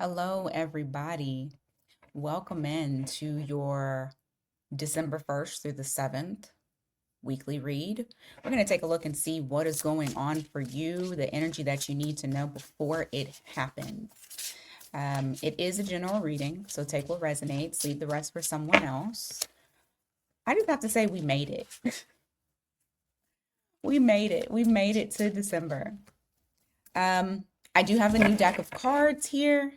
Hello, everybody. Welcome in to your December 1st through the 7th weekly read. We're going to take a look and see what is going on for you, the energy that you need to know before it happens. It is a general reading, so take what resonates, leave the rest for someone else. I just have to say, we made it. We made it. We made it to December. I do have a new deck of cards here.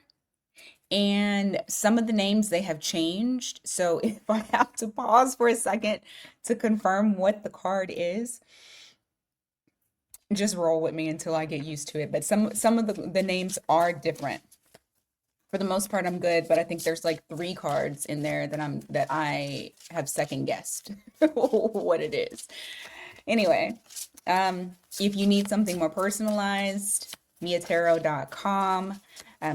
And some of the names they have changed. So if I have to pause for a second to confirm what the card is, just roll with me until I get used to it. But some of the names are different. For the most part, I'm good, but I think there's like three cards in there that I have second guessed what it is. Anyway, if you need something more personalized, miatarot.com.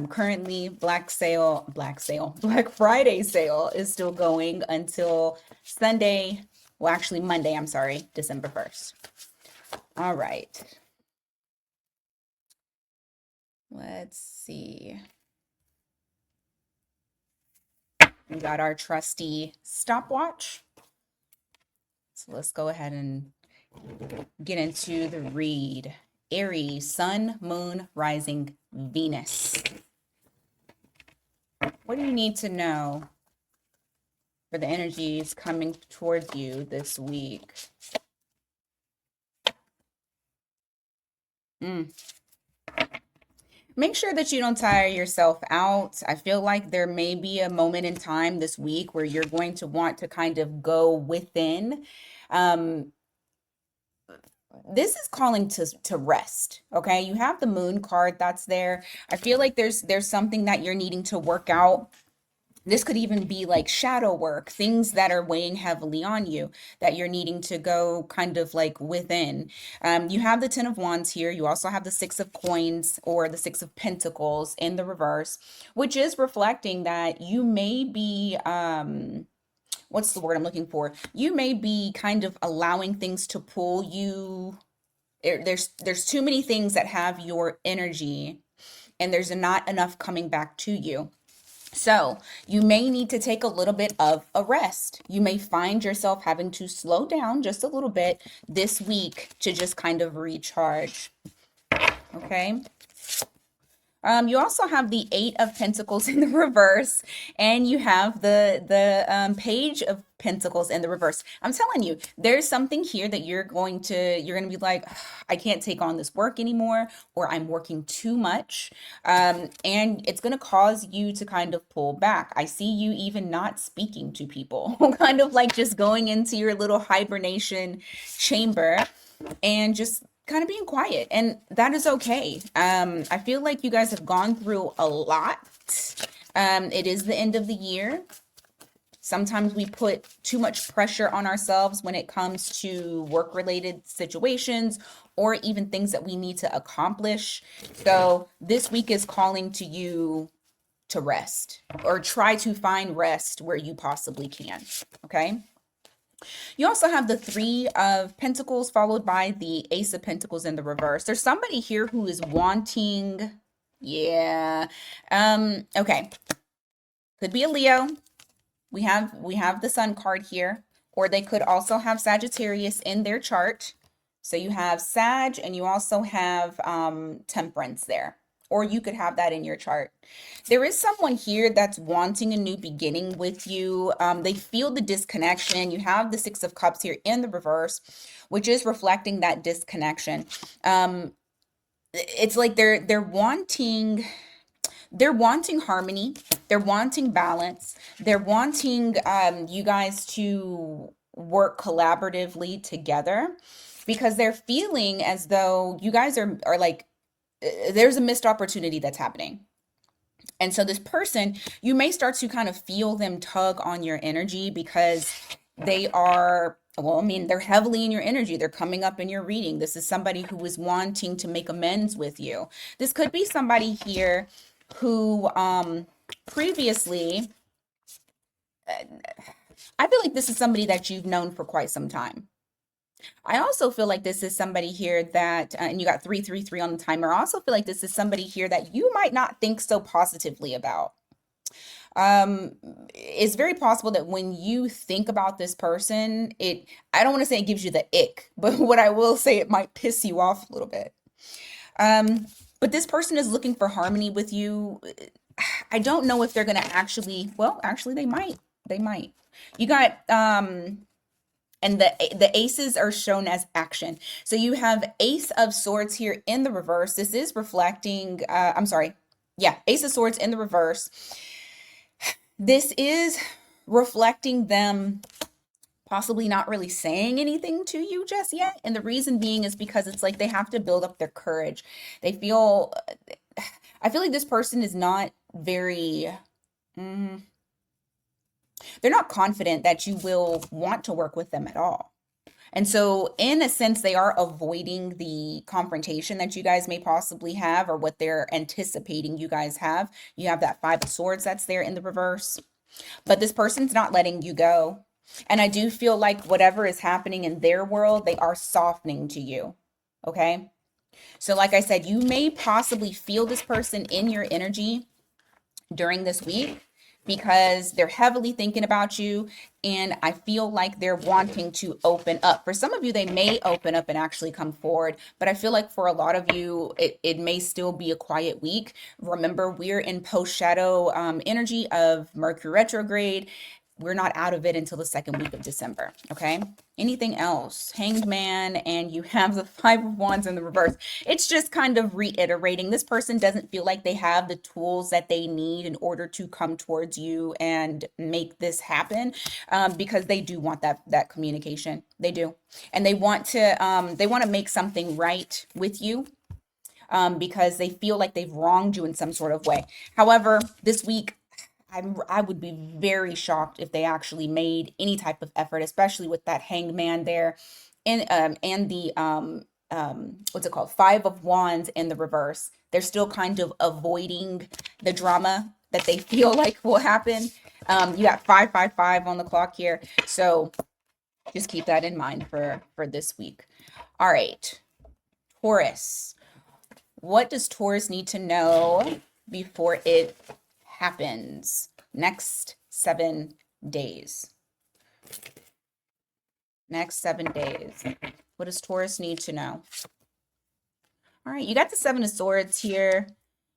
Currently, Black Friday sale is still going until Sunday. Well, actually, Monday, I'm sorry, December 1st. All right. Let's see. We got our trusty stopwatch. So let's go ahead and get into the read. Aries, Sun, Moon, Rising, Venus. What do you need to know for the energies coming towards you this week? Make sure that you don't tire yourself out. I feel like there may be a moment in time this week where you're going to want to kind of go within. This is calling to rest. Okay, you have the moon card that's there. I feel like there's something that you're needing to work out. This could even be like shadow work, things that are weighing heavily on you that you're needing to go kind of like within. You have the 10 of Wands here. You also have the 6 of Coins or the 6 of Pentacles in the reverse, which is reflecting that you may be, what's the word I'm looking for? You may be kind of allowing things to pull you. There's too many things that have your energy and there's not enough coming back to you. So you may need to take a little bit of a rest. You may find yourself having to slow down just a little bit this week to just kind of recharge. Okay. You also have the 8 of Pentacles in the reverse, and you have the Page of Pentacles in the reverse. I'm telling you, there's something here that you're going to be like, I can't take on this work anymore, or I'm working too much, and it's going to cause you to kind of pull back. I see you even not speaking to people, kind of like just going into your little hibernation chamber and just kind of being quiet, and that is okay. I feel like you guys have gone through a lot. It is the end of the year. Sometimes we put too much pressure on ourselves when it comes to work related situations or even things that we need to accomplish. So this week is calling to you to rest, or try to find rest where you possibly can. Okay. You also have the 3 of Pentacles followed by the Ace of Pentacles in the reverse. There's somebody here who is wanting, yeah. Okay. Could be a Leo. We have the Sun card here, or they could also have Sagittarius in their chart. So you have Sag and you also have Temperance there, or you could have that in your chart. There is someone here that's wanting a new beginning with you. They feel the disconnection. You have the 6 of Cups here in the reverse, which is reflecting that disconnection. It's like they're wanting harmony, they're wanting balance, they're wanting you guys to work collaboratively together, because they're feeling as though you guys are like, there's a missed opportunity that's happening. And so this person, you may start to kind of feel them tug on your energy, because they are, well, I mean, they're heavily in your energy. They're coming up in your reading. This is somebody who is wanting to make amends with you. This could be somebody here who previously, I feel like this is somebody that you've known for quite some time. I also feel like this is somebody here that, and you got 333 on the timer. I also feel like this is somebody here that you might not think so positively about. Um, it's very possible that when you think about this person, I don't want to say it gives you the ick, but what I will say, it might piss you off a little bit. Um, but this person is looking for harmony with you. I don't know if they're going to actually, well, actually they might. They might. You got and the aces are shown as action. So you have Ace of Swords here in the reverse. This is reflecting, I'm sorry. Yeah, Ace of Swords in the reverse. This is reflecting them possibly not really saying anything to you just yet. And the reason being is because it's like they have to build up their courage. They feel, I feel like this person is not very, mm, they're not confident that you will want to work with them at all. And so, in a sense, they are avoiding the confrontation that you guys may possibly have or what they're anticipating you guys have. You have that Five of Swords that's there in the reverse, but this person's not letting you go. And I do feel like whatever is happening in their world, they are softening to you. Okay. So, like I said, you may possibly feel this person in your energy during this week because they're heavily thinking about you, and I feel like they're wanting to open up. For some of you, they may open up and actually come forward, but I feel like for a lot of you, it may still be a quiet week. Remember, we're in post shadow energy of Mercury retrograde. We're not out of it until the second week of December. Okay. Anything else? Hanged Man, and you have the Five of Wands in the reverse. It's just kind of reiterating this person doesn't feel like they have the tools that they need in order to come towards you and make this happen, because they do want that communication. They do, and they want to make something right with you. Because they feel like they've wronged you in some sort of way. However, this week I would be very shocked if they actually made any type of effort, especially with that Hanged Man there, and the what's it called, Five of Wands in the reverse. They're still kind of avoiding the drama that they feel like will happen. You got 555 on the clock here, so just keep that in mind for this week. All right, Taurus. What does Taurus need to know before it happens? Next 7 days. Next 7 days. What does Taurus need to know? All right, you got the Seven of Swords here.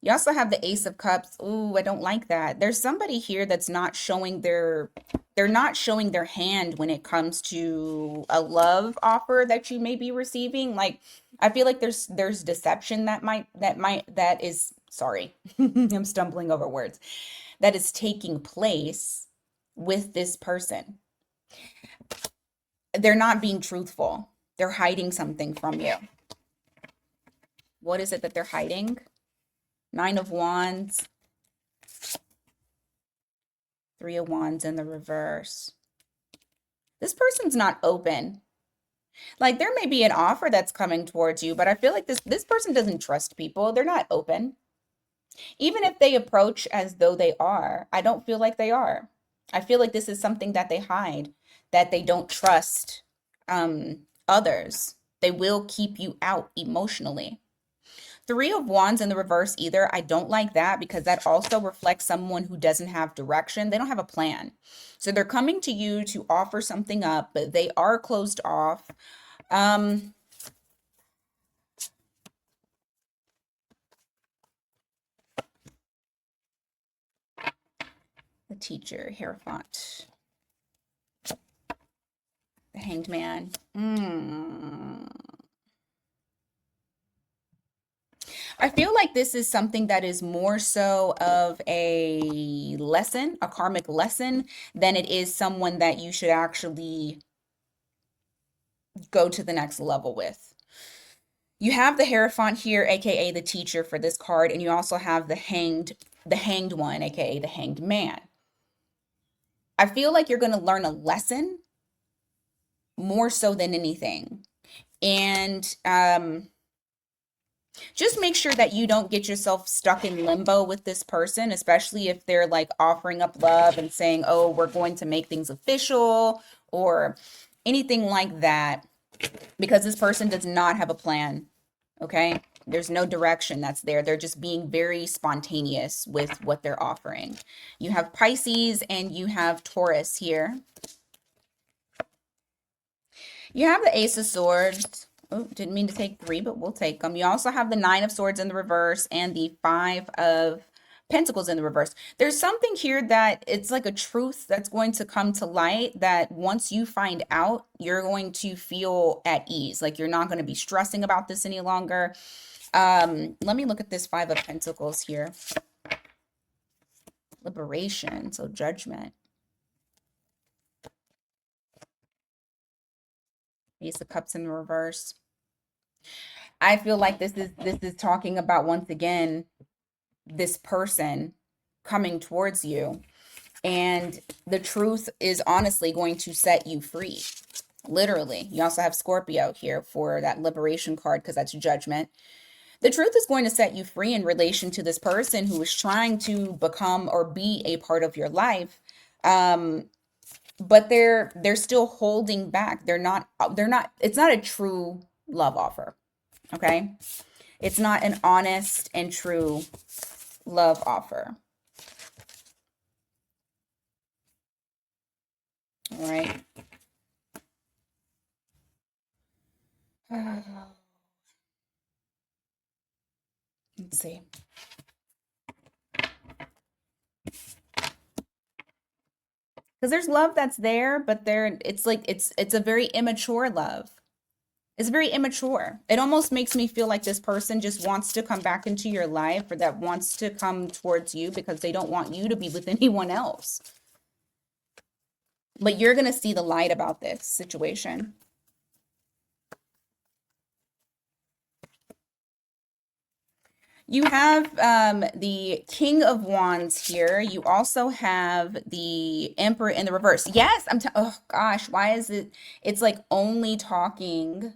You also have the Ace of Cups. Ooh, I don't like that. There's somebody here that's not showing they're not showing their hand when it comes to a love offer that you may be receiving. Like, I feel like there's deception that is, sorry, I'm stumbling over words, that is taking place with this person. They're not being truthful. They're hiding something from you. What is it that they're hiding? Nine of Wands, Three of Wands in the reverse. This person's not open. Like, there may be an offer that's coming towards you, but I feel like this person doesn't trust people. They're not open. Even if they approach as though they are, I don't feel like they are. I feel like this is something that they hide, that they don't trust others. They will keep you out emotionally. Three of Wands in the reverse either. I don't like that because that also reflects someone who doesn't have direction. They don't have a plan. So they're coming to you to offer something up, but they are closed off. The Teacher, Hierophant, the Hanged Man. I feel like this is something that is more so of a lesson, a karmic lesson, than it is someone that you should actually go to the next level with. You have the Hierophant here, aka the Teacher, for this card, and you also have the hanged one, aka the Hanged Man. I feel like you're going to learn a lesson more so than anything. And just make sure that you don't get yourself stuck in limbo with this person, especially if they're like offering up love and saying, oh, we're going to make things official or anything like that. because this person does not have a plan. Okay. There's no direction that's there. They're just being very spontaneous with what they're offering. You have Pisces and you have Taurus here. You have the Ace of Swords. Oh, didn't mean to take three, but we'll take them. You also have the Nine of Swords in the reverse and the Five of Pentacles in the reverse. There's something here that it's like a truth that's going to come to light that once you find out, you're going to feel at ease. Like you're not going to be stressing about this any longer. Let me look at this Five of Pentacles here. Liberation, so judgment. Ace of Cups in the reverse. I feel like this is talking about, once again, this person coming towards you, and the truth is honestly going to set you free. Literally. You also have Scorpio here for that liberation card because that's judgment. The truth is going to set you free in relation to this person who is trying to become or be a part of your life. But they're still holding back. They're not, it's not a true love offer. Okay? It's not an honest and true love offer. All right. Let's see. Because there's love that's there, but it's like it's a very immature love. It's very immature. It almost makes me feel like this person just wants to come back into your life, or that wants to come towards you because they don't want you to be with anyone else. But you're going to see the light about this situation. You have the King of Wands here. You also have the Emperor in the reverse. Yes, oh gosh, why is it? It's like only talking.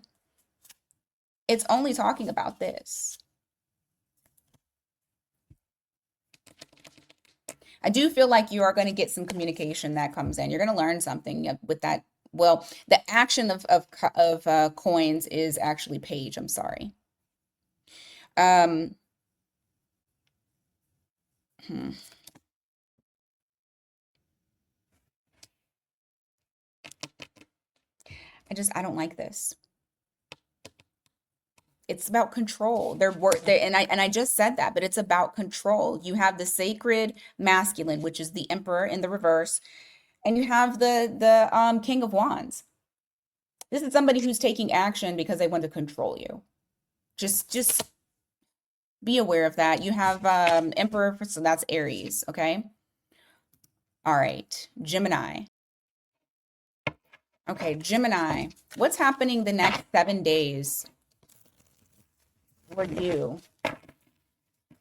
It's only talking about this. I do feel like you are going to get some communication that comes in. You're going to learn something with that. Well, the action of coins is actually page. I'm sorry. I don't like this. It's about control. And I just said that, but it's about control. You have the sacred masculine, which is the Emperor in the reverse, and you have the King of Wands. This is somebody who's taking action because they want to control you. Just be aware of that. You have Emperor, so that's Aries, okay? All right, Gemini. Okay, Gemini. What's happening the next 7 days for you?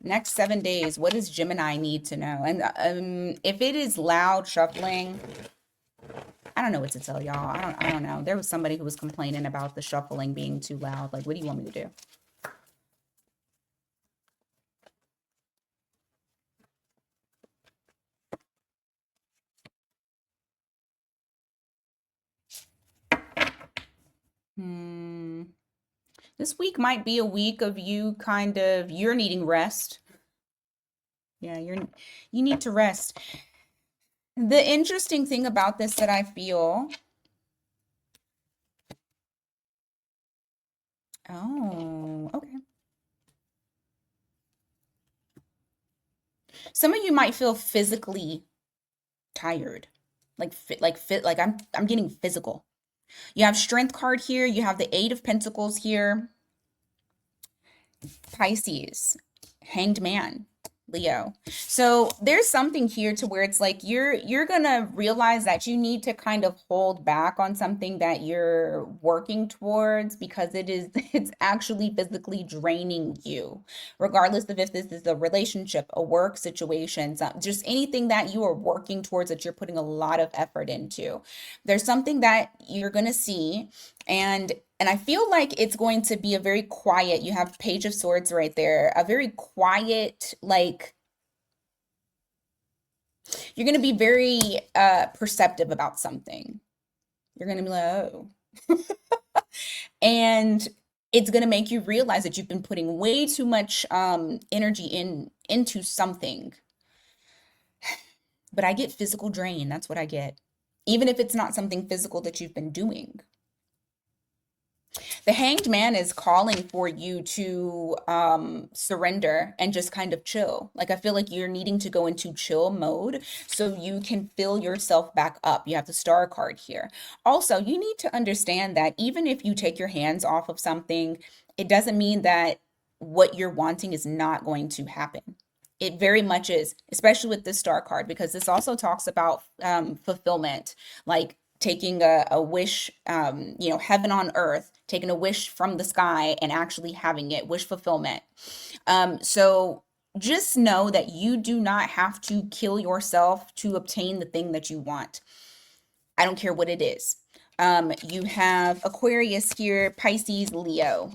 Next 7 days, what does Gemini need to know? And if it is loud shuffling, I don't know what to tell y'all. I don't know. There was somebody who was complaining about the shuffling being too loud. Like, what do you want me to do? This week might be a week of you're needing rest. Yeah, you need to rest. The interesting thing about this that I feel. Oh, okay. Some of you might feel physically tired. Like I'm getting physical. You have Strength card here. You have the Eight of Pentacles here. Pisces, Hanged Man, Leo. So there's something here to where it's like you're gonna realize that you need to kind of hold back on something that you're working towards because it's actually physically draining you, regardless of if this is a relationship, a work situation, just anything that you are working towards that you're putting a lot of effort into. There's something that you're gonna see, and I feel like it's going to be a very quiet, you have Page of Swords right there, a very quiet, like, you're going to be very perceptive about something. You're going to be like, oh. And it's going to make you realize that you've been putting way too much energy into something. But I get physical drain. That's what I get. Even if it's not something physical that you've been doing. The Hanged Man is calling for you to surrender and just kind of chill. Like I feel like you're needing to go into chill mode so you can fill yourself back up. You have the Star card here. Also, you need to understand that even if you take your hands off of something, it doesn't mean that what you're wanting is not going to happen. It very much is, especially with this Star card, because this also talks about fulfillment, like taking a wish, heaven on earth, taking a wish from the sky and actually having it, wish fulfillment. So just know that you do not have to kill yourself to obtain the thing that you want. I don't care what it is. You have Aquarius here, Pisces, Leo.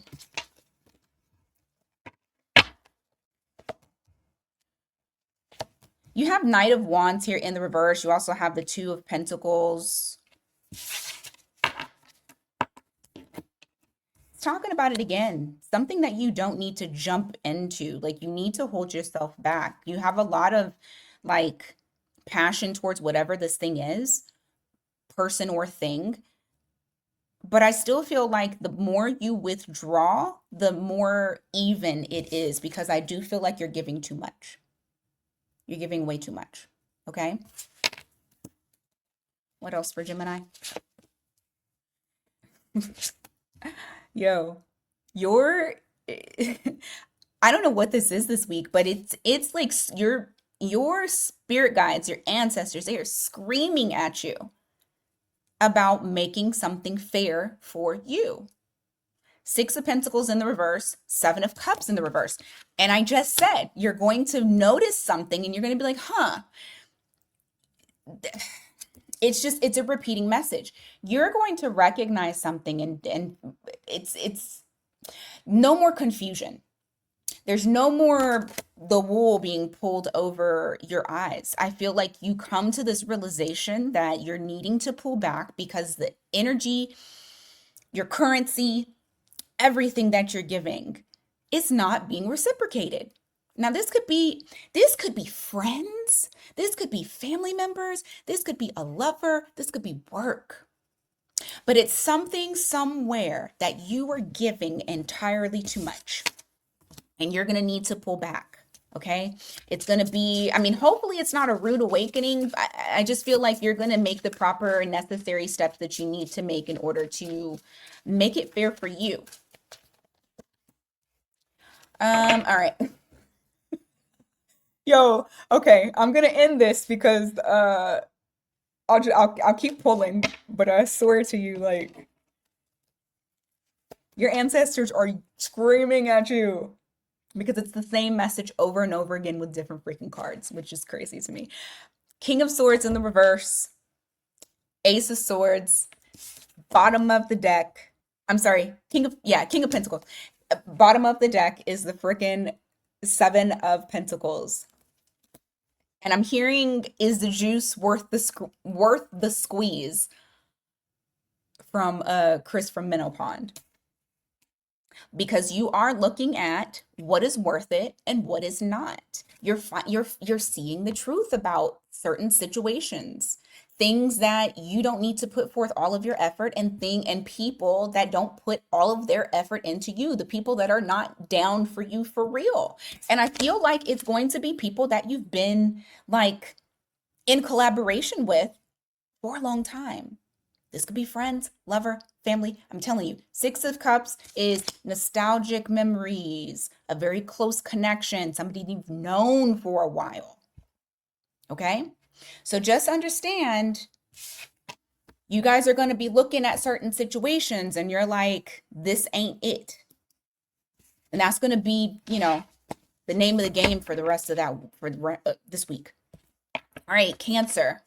You have Knight of Wands here in the reverse. You also have the Two of Pentacles. Talking about it again, something that you don't need to jump into. Like you need to hold yourself back. You have a lot of like passion towards whatever this thing is, person or thing. But I still feel like the more you withdraw, the more even it is, because I do feel like you're giving too much. You're giving way too much. Okay. What else for Gemini? Yo, your I don't know what this is this week, but it's like your spirit guides, your ancestors, they are screaming at you about making something fair for you. Six of Pentacles in the reverse, Seven of Cups in the reverse. And I just said, you're going to notice something and you're going to be like, huh. It's a repeating message. You're going to recognize something and it's no more confusion. There's no more the wool being pulled over your eyes. I feel like you come to this realization that you're needing to pull back because the energy, your currency, everything that you're giving is not being reciprocated. Now this could be friends, this could be family members, this could be a lover, this could be work. But it's something somewhere that you are giving entirely too much. And you're going to need to pull back. Okay. It's going to be, I mean, hopefully it's not a rude awakening. I just feel like you're going to make the proper necessary steps that you need to make in order to make it fair for you. All right. Yo, okay. I'm going to end this because, I'll keep pulling, but I swear to you, like, your ancestors are screaming at you. Because it's the same message over and over again with different freaking cards, which is crazy to me. King of Swords in the reverse, Ace of Swords, bottom of the deck. I'm sorry, King of Pentacles. Bottom of the deck is the freaking Seven of Pentacles. And I'm hearing, is the juice worth the squeeze from Chris from Minnow Pond? Because you are looking at what is worth it and what is not. You're seeing the truth about certain situations, things that you don't need to put forth all of your effort, and people that don't put all of their effort into you, the people that are not down for you for real. And I feel like it's going to be people that you've been like in collaboration with for a long time. This could be friends, lover, family. I'm telling you, Six of Cups is nostalgic memories, a very close connection, somebody you've known for a while. Okay? So just understand, you guys are going to be looking at certain situations and you're like, this ain't it. And that's going to be, the name of the game for the rest of this week. All right, Cancer.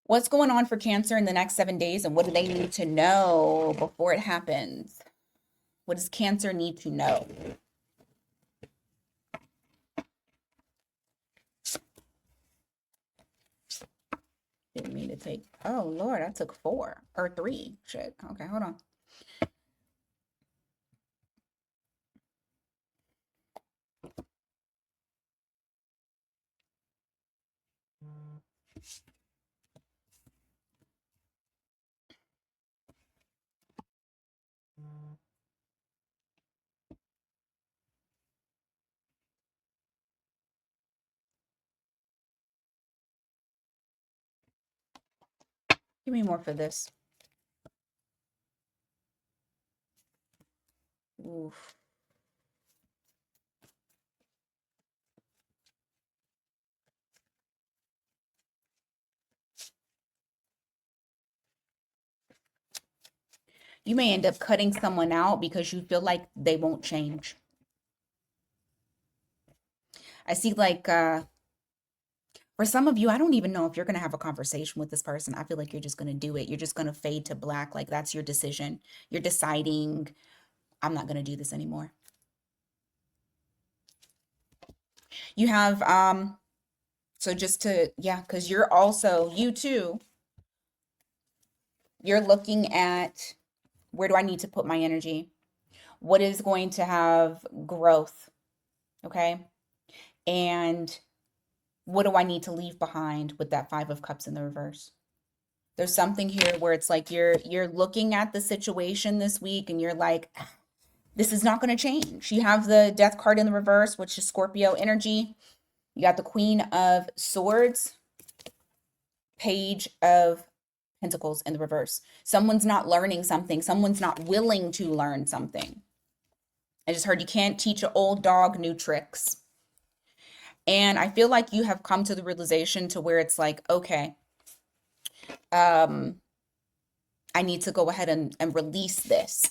What's going on for Cancer in the next 7 days, and what do they need to know before it happens? What does Cancer need to know? take, oh Lord, I took 4 or 3. Shit. Okay, hold on. Give me more for this. Oof. You may end up cutting someone out because you feel like they won't change. I see like for some of you, I don't even know if you're going to have a conversation with this person. I feel like you're just going to do it. You're just going to fade to black. Like that's your decision. You're deciding, I'm not going to do this anymore. You have so just to, yeah, because you're also, you too, you're looking at where do I need to put my energy? What is going to have growth? Okay. And what do I need to leave behind with that 5 of Cups in the reverse? There's something here where it's like you're looking at the situation this week and you're like, this is not going to change. You have the Death card in the reverse, which is Scorpio energy. You got the Queen of Swords, Page of Pentacles in the reverse. Someone's not learning something. Someone's not willing to learn something. I just heard you can't teach an old dog new tricks. And I feel like you have come to the realization to where it's like, okay, I need to go ahead and release this.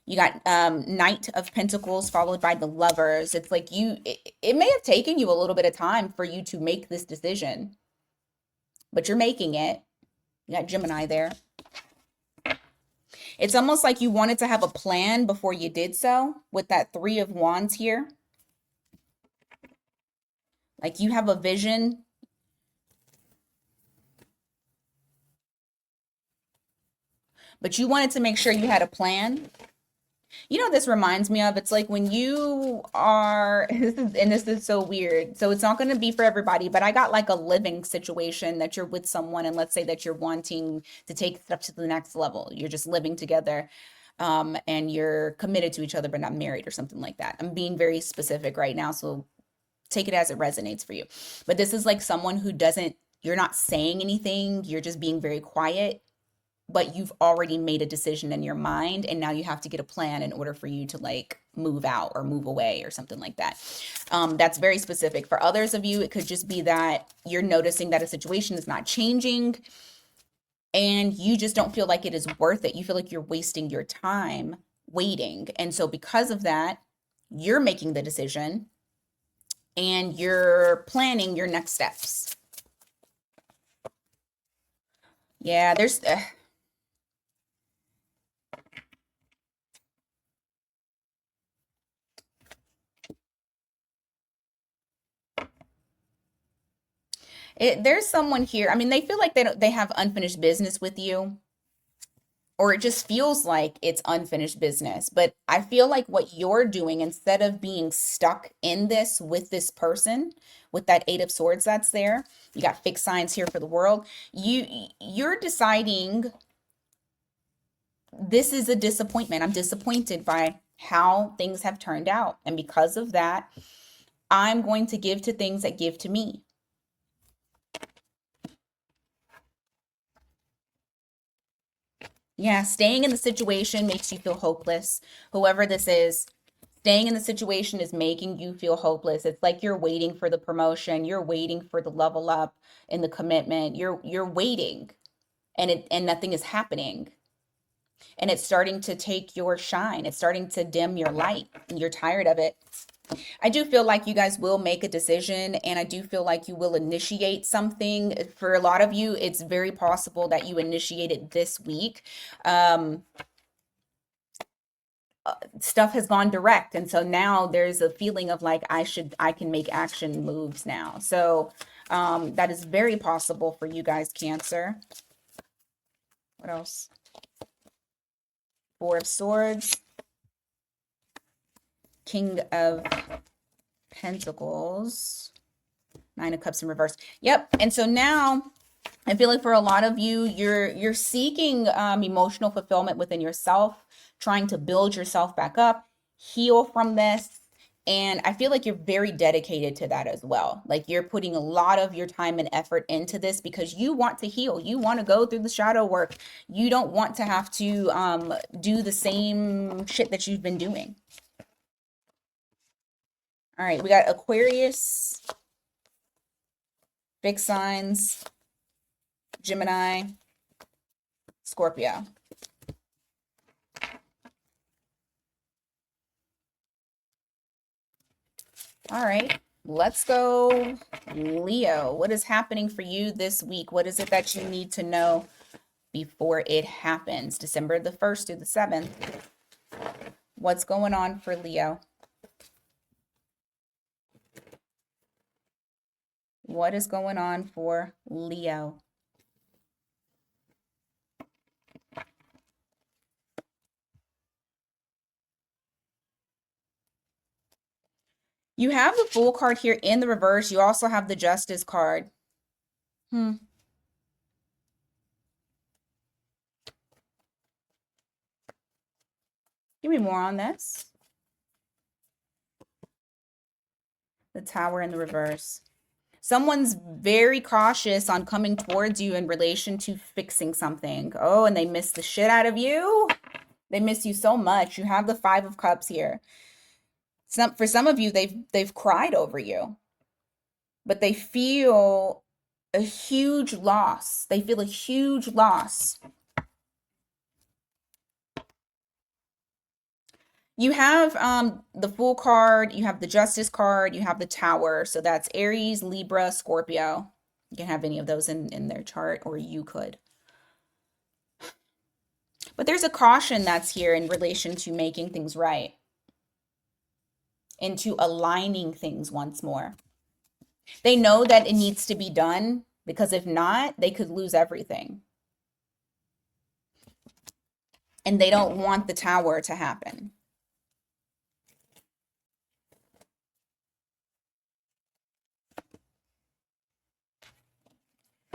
You got Knight of Pentacles followed by the Lovers. It's like it may have taken you a little bit of time for you to make this decision, but you're making it. You got Gemini there. It's almost like you wanted to have a plan before you did so with that 3 of Wands here. Like you have a vision. But you wanted to make sure you had a plan. You know, this reminds me of, it's like when you are, this is so weird. So it's not going to be for everybody, but I got like a living situation that you're with someone and let's say that you're wanting to take stuff to the next level. You're just living together and you're committed to each other, but not married or something like that. I'm being very specific right now. So take it as it resonates for you. But this is like someone who doesn't, you're not saying anything. You're just being very quiet, but you've already made a decision in your mind and now you have to get a plan in order for you to like move out or move away or something like that. That's very specific. For others of you, it could just be that you're noticing that a situation is not changing and you just don't feel like it is worth it. You feel like you're wasting your time waiting. And so because of that, you're making the decision and you're planning your next steps. Yeah, there's there's someone here. I mean, they feel like they have unfinished business with you, or it just feels like it's unfinished business. But I feel like what you're doing, instead of being stuck in this with this person, with that 8 of Swords that's there, you got fixed signs here for the world. You're deciding this is a disappointment. I'm disappointed by how things have turned out, and because of that, I'm going to give to things that give to me. Yeah, staying in the situation makes you feel hopeless. Whoever this is, staying in the situation is making you feel hopeless. It's like you're waiting for the promotion, you're waiting for the level up in the commitment. You're waiting and nothing is happening. And it's starting to take your shine. It's starting to dim your light. And you're tired of it. I do feel like you guys will make a decision and I do feel like you will initiate something. For a lot of you, it's very possible that you initiate it this week. Stuff has gone direct. And so now there's a feeling of like, I can make action moves now. So That is very possible for you guys, Cancer. What else? Four of Swords, King of Pentacles, Nine of Cups in reverse. Yep. And so now I feel like for a lot of you, you're seeking emotional fulfillment within yourself, trying to build yourself back up, heal from this. And I feel like you're very dedicated to that as well. Like you're putting a lot of your time and effort into this because you want to heal. You want to go through the shadow work. You don't want to have to do the same shit that you've been doing. All right, we got Aquarius, big signs, Gemini, Scorpio. All right, let's go Leo. What is happening for you this week? What is it that you need to know before it happens? December the 1st through the 7th. What's going on for Leo? What is going on for Leo? You have the Fool card here in the reverse. You also have the Justice card. Give me more on this. The Tower in the reverse. Someone's very cautious on coming towards you in relation to fixing something. Oh, and they miss the shit out of you. They miss you so much. You have the Five of Cups here. For some of you, they've cried over you, but they feel a huge loss. They feel a huge loss. You have the Fool card, you have the Justice card, you have the Tower. So that's Aries, Libra, Scorpio. You can have any of those in their chart, or you could. But there's a caution that's here in relation to making things right, into aligning things once more. They know that it needs to be done because if not, they could lose everything. And they don't want the Tower to happen.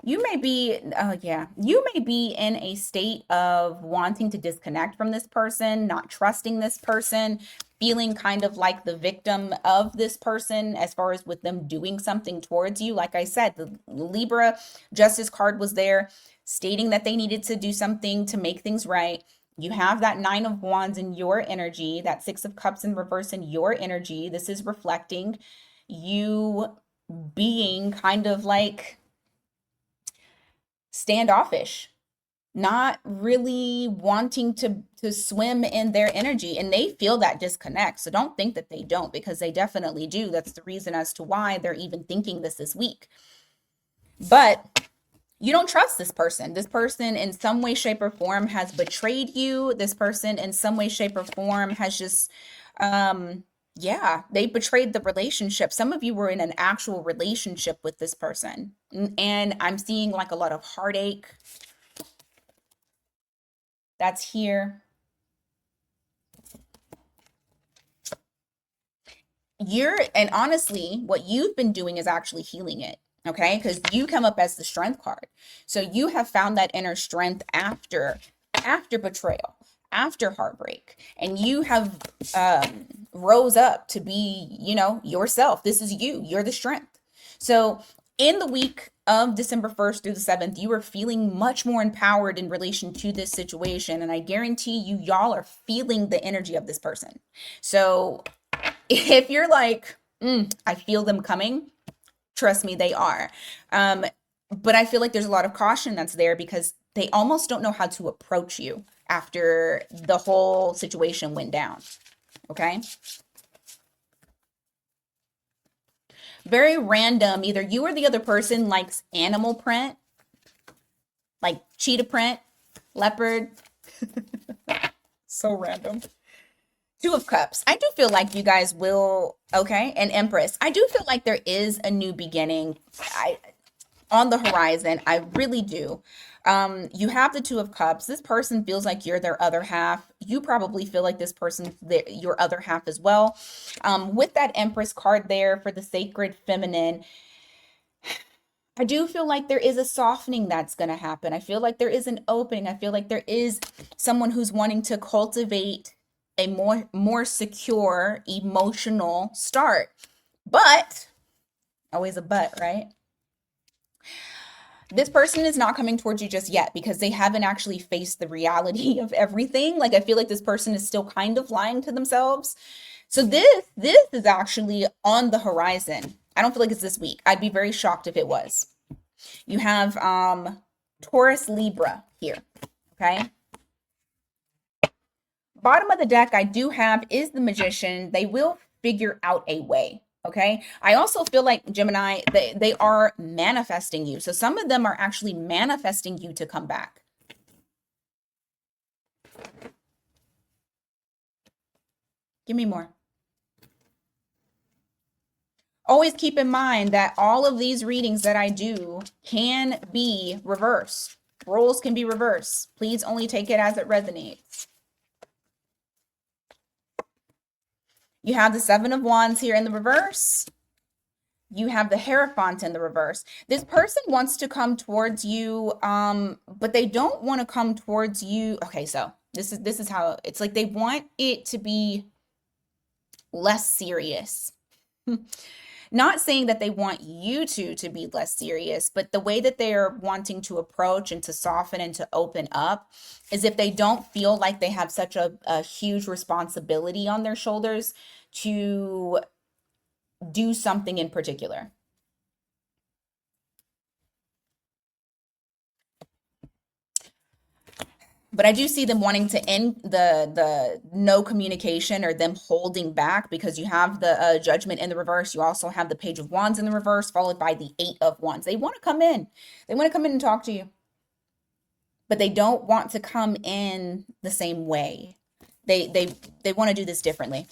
You may be, you may be in a state of wanting to disconnect from this person, not trusting this person, feeling kind of like the victim of this person as far as with them doing something towards you. Like I said, the Libra Justice card was there stating that they needed to do something to make things right. You have that Nine of Wands in your energy, that Six of Cups in reverse in your energy. This is reflecting you being kind of like standoffish, not really wanting to swim in their energy, and they feel that disconnect. So don't think that they don't, because they definitely do. That's the reason as to why they're even thinking this week. But you don't trust this person. This person in some way, shape, or form has betrayed you. This person in some way, shape, or form has just they betrayed the relationship. Some of you were in an actual relationship with this person, and I'm seeing like a lot of heartache that's here. And honestly, what you've been doing is actually healing it. Okay, because you come up as the Strength card. So you have found that inner strength after betrayal, after heartbreak, and you have rose up to be, yourself. This is you. You're the strength. So in the week of December 1st through the 7th, you are feeling much more empowered in relation to this situation. And I guarantee you, y'all are feeling the energy of this person. So if you're like, I feel them coming, trust me, they are. But I feel like there's a lot of caution that's there because they almost don't know how to approach you after the whole situation went down. Okay? Very random. Either you or the other person likes animal print, like cheetah print, leopard. So random. Two of Cups. I do feel like you guys will, okay, and Empress. I do feel like there is a new beginning. On the horizon. I really do. You have the Two of Cups. This person feels like you're their other half. You probably feel like this person's your other half as well. With that Empress card there for the sacred feminine, I do feel like there is a softening that's going to happen. I feel like there is an opening. I feel like there is someone who's wanting to cultivate a more secure emotional start. But always a but, right? This person is not coming towards you just yet because they haven't actually faced the reality of everything. Like I feel like this person is still kind of lying to themselves. So this is actually on the horizon. I don't feel like it's this week. I'd be very shocked if it was. You have Taurus Libra here, okay? Bottom of the deck I do have is the Magician. They will figure out a way. Okay. I also feel like Gemini, they are manifesting you. So some of them are actually manifesting you to come back. Give me more. Always keep in mind that all of these readings that I do can be reversed. Roles can be reversed. Please only take it as it resonates. You have the Seven of Wands here in the reverse. You have the Hierophant in the reverse. This person wants to come towards you, but they don't want to come towards you. Okay, so this is how it's like they want it to be less serious. Not saying that they want you to be less serious, but the way that they are wanting to approach and to soften and to open up is if they don't feel like they have such a huge responsibility on their shoulders to do something in particular. But I do see them wanting to end the no communication or them holding back because you have the Judgment in the reverse. You also have the Page of Wands in the reverse, followed by the Eight of Wands. They want to come in. They want to come in and talk to you, but they don't want to come in the same way. They want to do this differently.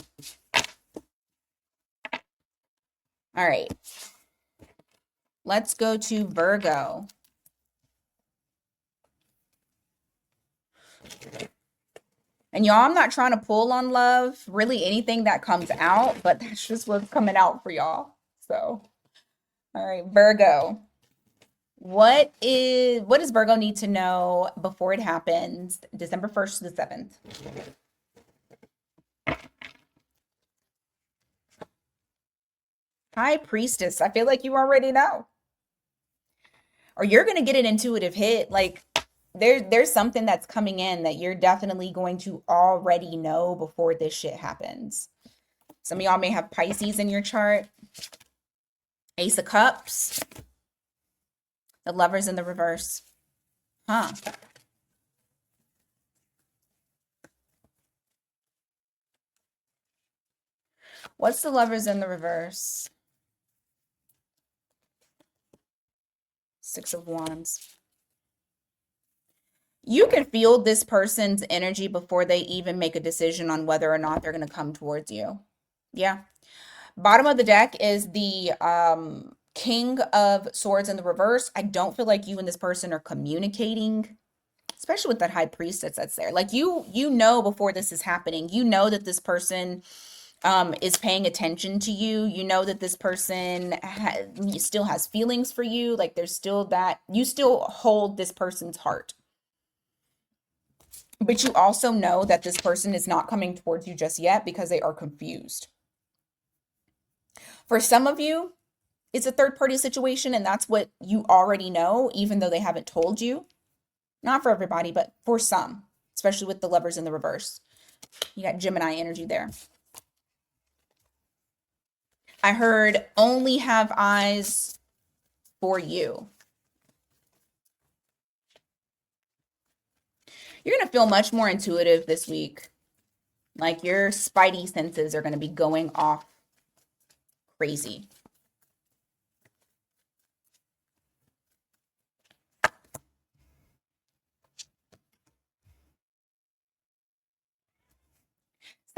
All right. Let's go to Virgo. And y'all, I'm not trying to pull on love, really anything that comes out, but that's just what's coming out for y'all. So, all right, Virgo. What does Virgo need to know before it happens, December 1st to the 7th? High Priestess. I feel like you already know. Or you're going to get an intuitive hit. Like there's something that's coming in that you're definitely going to already know before this shit happens. Some of y'all may have Pisces in your chart. Ace of Cups. The Lovers in the reverse. Huh. What's the Lovers in the reverse? Six of Wands. You can feel this person's energy before they even make a decision on whether or not they're going to come towards you. Yeah. Bottom of the deck is the King of Swords in the reverse. I don't feel like you and this person are communicating, especially with that High Priestess that's there. Like you know before this is happening, you know that this person is paying attention to you. You know that this person still has feelings for you. Like there's still that, you still hold this person's heart. But you also know that this person is not coming towards you just yet because they are confused. For some of you, it's a third party situation and that's what you already know, even though they haven't told you. Not for everybody, but for some, especially with the Lovers in the reverse. You got Gemini energy there. I heard only have eyes for you. You're going to feel much more intuitive this week. Like your spidey senses are going to be going off crazy.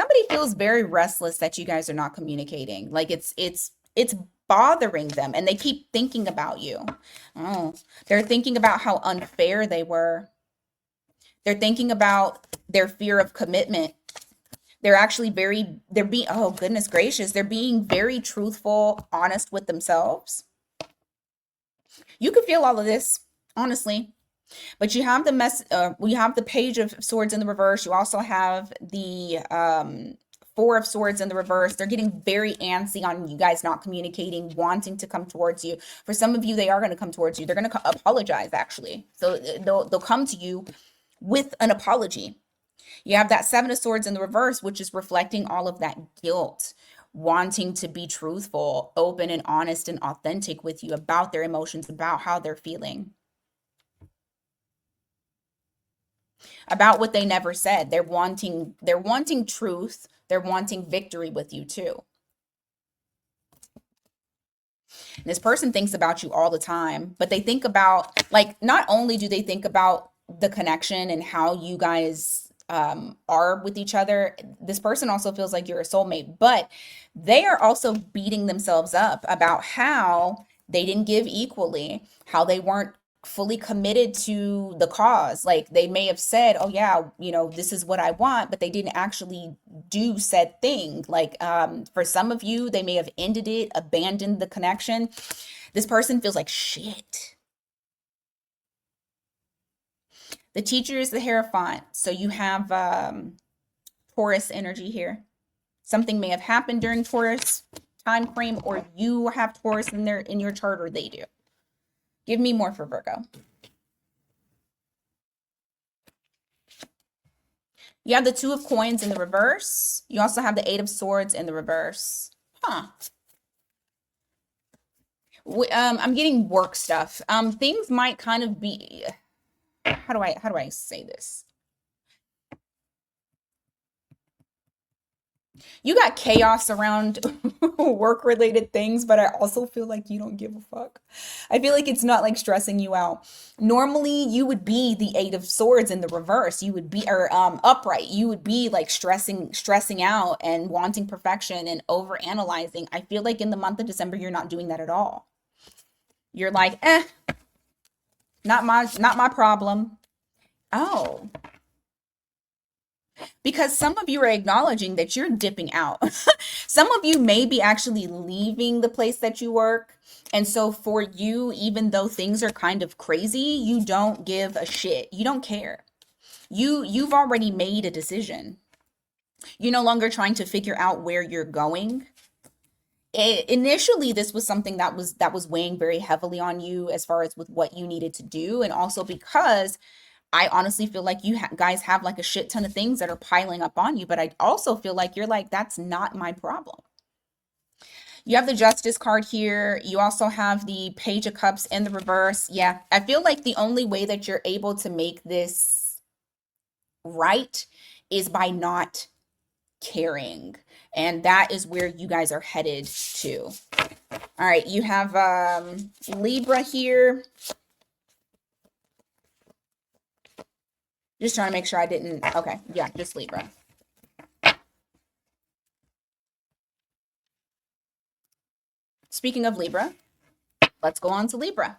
Some somebody feels very restless that you guys are not communicating. Like it's bothering them and they keep thinking about you. Oh, they're thinking about how unfair they were. They're thinking about their fear of commitment. They're actually they're being, oh goodness gracious, they're being very truthful, honest with themselves. You could feel all of this, honestly. But you have we have the Page of Swords in the reverse. You also have the Four of Swords in the reverse. They're getting very antsy on you guys not communicating, wanting to come towards you. For some of you, they are going to come towards you. They're going to apologize, actually. So they'll come to you with an apology. You have that Seven of Swords in the reverse, which is reflecting all of that guilt, wanting to be truthful, open and honest and authentic with you about their emotions, about how they're feeling, about what they never said. They're wanting truth. They're wanting victory with you too. And this person thinks about you all the time, but they think about, like, not only do they think about the connection and how you guys are with each other, this person also feels like you're a soulmate, but they are also beating themselves up about how they didn't give equally, how they weren't fully committed to the cause. Like they may have said, oh yeah, you know, this is what I want, but they didn't actually do said thing. Like for some of you, they may have ended it, abandoned the connection. This person feels like shit. The Teacher is the Hierophant. So you have Taurus energy here. Something may have happened during Taurus time frame, or you have Taurus in your chart, or they do. Give me more for Virgo. You have the Two of Coins in the reverse. You also have the Eight of Swords in the reverse. Huh. I'm getting work stuff. Things might kind of be, how do I say this? You got chaos around work related things, but I also feel like you don't give a fuck. I feel like it's not like stressing you out. Normally, you would be the Eight of Swords in the reverse. You would be, or upright. You would be like stressing out and wanting perfection and over analyzing. I feel like in the month of December, you're not doing that at all. You're like, not my problem. Oh, because some of you are acknowledging that you're dipping out. Some of you may be actually leaving the place that you work. And so for you, even though things are kind of crazy, you don't give a shit. You don't care. You've already made a decision. You're no longer trying to figure out where you're going. Initially, this was something that was weighing very heavily on you as far as with what you needed to do, and also because I honestly feel like you guys have like a shit ton of things that are piling up on you, but I also feel like you're like, that's not my problem. You have the Justice card here. You also have the Page of Cups in the reverse. Yeah, I feel like the only way that you're able to make this right is by not caring. And that is where you guys are headed to. All right, you have Libra here. Just trying to make sure I didn't. Okay, yeah, just Libra. Speaking of Libra, let's go on to Libra.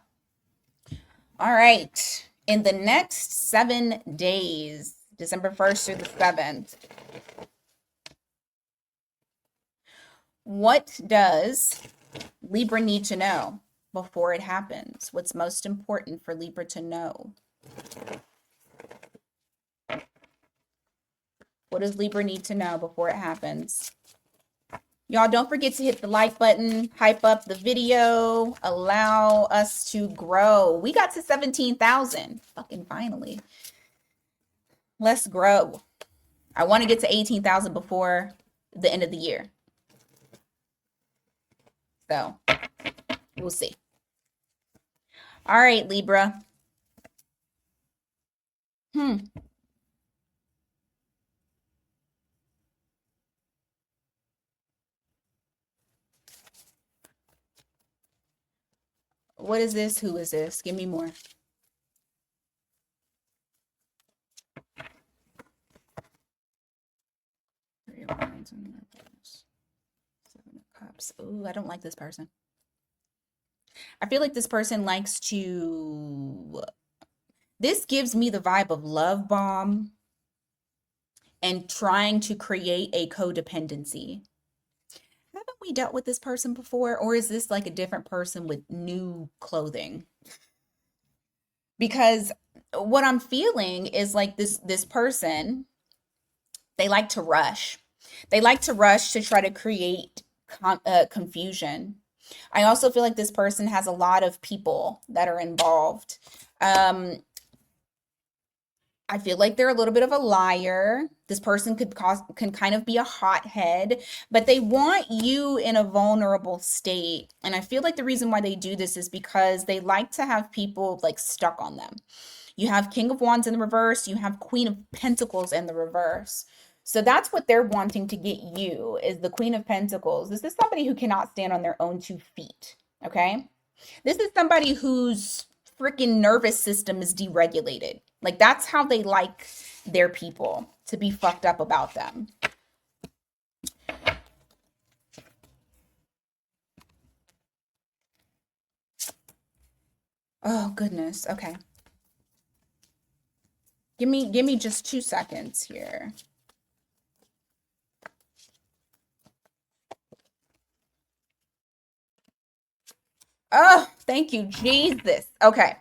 All right, in the next 7 days, December 1st through the 7th, what does Libra need to know before it happens? What's most important for Libra to know? What does Libra need to know before it happens? Y'all don't forget to hit the like button, hype up the video, allow us to grow. We got to 17,000. Fucking finally. Let's grow. I want to get to 18,000 before the end of the year. So, we'll see. All right, Libra. What is this? Who is this? Give me more. Seven of Cups. Ooh, I don't like this person. I feel like this person likes to. This gives me the vibe of love bomb and trying to create a codependency. Haven't we dealt with this person before? Or is this like a different person with new clothing? Because what I'm feeling is like this person, they like to rush. They like to rush to try to create confusion. I also feel like this person has a lot of people that are involved. Um, I feel like they're a little bit of a liar. This person can kind of be a hothead, but they want you in a vulnerable state. And I feel like the reason why they do this is because they like to have people like stuck on them. You have King of Wands in the reverse, you have Queen of Pentacles in the reverse. So that's what they're wanting to get you is the Queen of Pentacles. This is somebody who cannot stand on their own 2 feet, okay? This is somebody whose freaking nervous system is deregulated. Like that's how they like their people to be fucked up about them. Oh goodness. Okay. Give me just 2 seconds here. Oh, thank you, Jesus. Okay.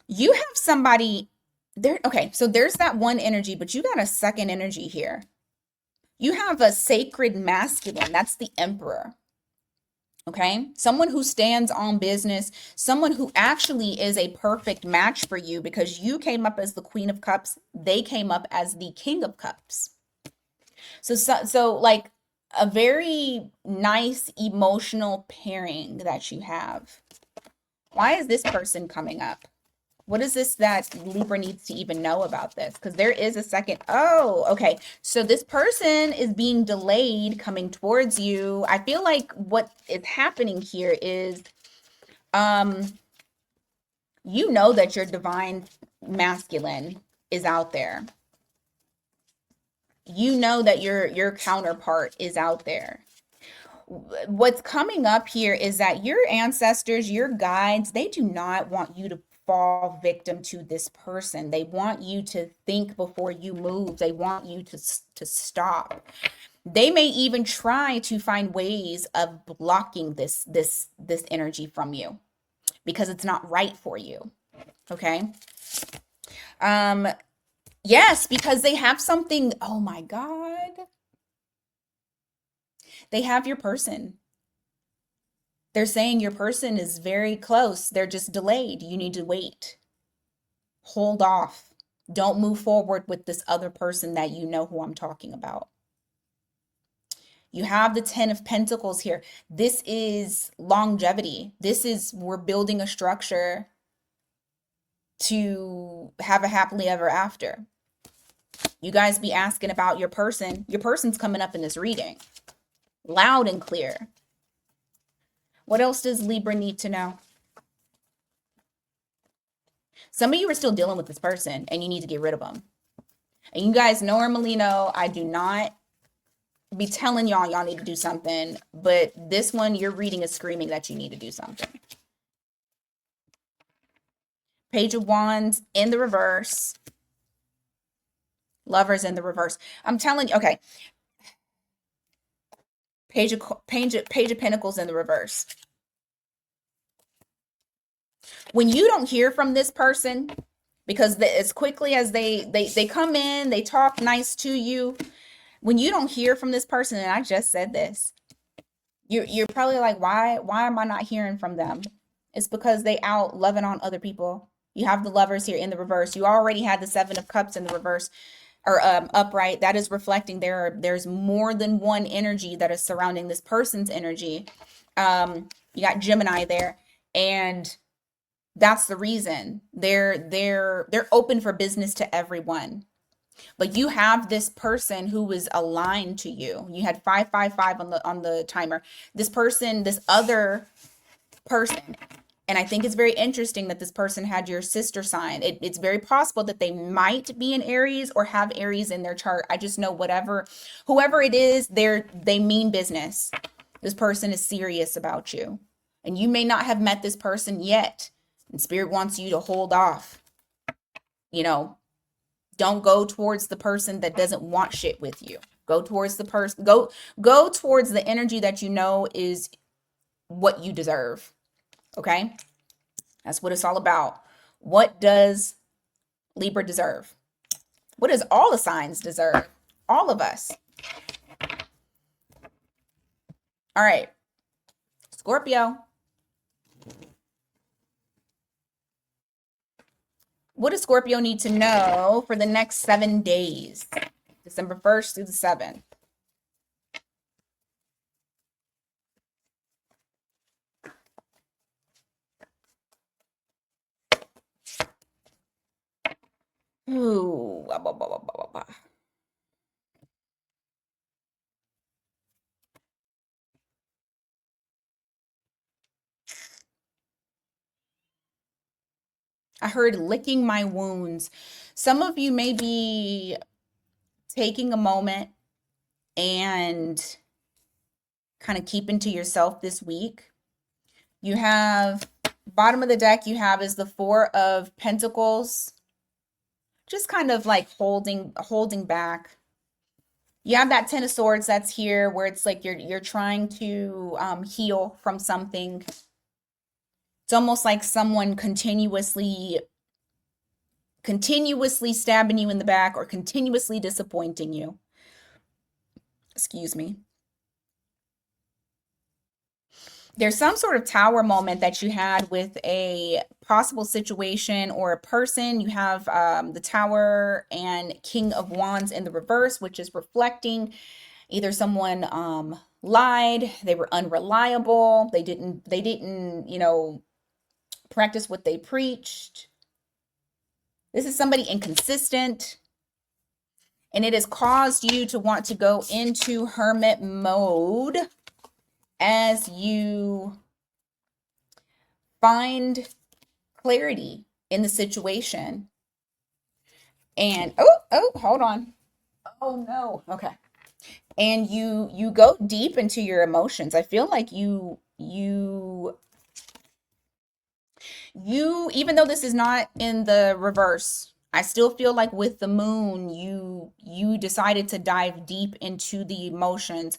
You have somebody there. Okay, so there's that one energy, but you got a second energy here. You have a sacred masculine. That's the Emperor. Okay, someone who stands on business, someone who actually is a perfect match for you because you came up as the Queen of Cups, they came up as the King of Cups. So like a very nice emotional pairing that you have. Why is this person coming up? What is this that Libra needs to even know about this? Because there is a second. Oh, okay. So this person is being delayed coming towards you. I feel like what is happening here is, you know that your divine masculine is out there. You know that your counterpart is out there. What's coming up here is that your ancestors, your guides, they do not want you to fall victim to this person. They want you to think before you move. They want you to stop. They may even try to find ways of blocking this energy from you because it's not right for you. Okay? Yes, because they have something. Oh my God. They have your person. They're saying your person is very close. They're just delayed. You need to wait. Hold off. Don't move forward with this other person that you know who I'm talking about. You have the 10 of Pentacles here. This is longevity. This is we're building a structure to have a happily ever after. You guys be asking about your person. Your person's coming up in this reading. Loud and clear. What else does Libra need to know? Some of you are still dealing with this person and you need to get rid of them. And you guys normally know I do not be telling y'all need to do something, but this one, your reading is screaming that you need to do something. Page of Wands in the reverse. Lovers in the reverse. I'm telling you, okay. Page of Pentacles in the reverse. When you don't hear from this person, because as quickly as they come in, they talk nice to you. When you don't hear from this person, and I just said this, you're probably like, why am I not hearing from them? It's because they out loving on other people. You have the Lovers here in the reverse. You already had the 7 of Cups in the reverse or upright. That is reflecting there's more than one energy that is surrounding this person's energy. You got Gemini there, and that's the reason they're open for business to everyone. But you have this person who is aligned to you. You had 555 on the timer. This person, this other person And I think it's very interesting that this person had your sister sign. It's very possible that they might be in Aries or have Aries in their chart. I just know whoever it is, they mean business. This person is serious about you. And you may not have met this person yet. And Spirit wants you to hold off. You know, don't go towards the person that doesn't want shit with you. Go towards the person, go towards the energy that you know is what you deserve. Okay? That's what it's all about. What does Libra deserve? What does all the signs deserve? All of us. All right. Scorpio. What does Scorpio need to know for the next 7 days? December 1st through the 7th. Ooh. Blah, blah, blah, blah, blah, blah. I heard licking my wounds. Some of you may be taking a moment and kind of keeping to yourself this week. You have, bottom of the deck, you have is the Four of Pentacles. Just kind of like holding back. You have that Ten of Swords that's here where it's like you're trying to heal from something. It's almost like someone continuously stabbing you in the back or continuously disappointing you. Excuse me. There's some sort of tower moment that you had with a possible situation or a person. You have the Tower and King of Wands in the reverse, which is reflecting either someone lied, they were unreliable, they didn't, practice what they preached. This is somebody inconsistent. And it has caused you to want to go into hermit mode as you find clarity in the situation. And hold on. Oh no. Okay. And you go deep into your emotions. I feel like you even though this is not in the reverse, I still feel like with the moon, you decided to dive deep into the emotions,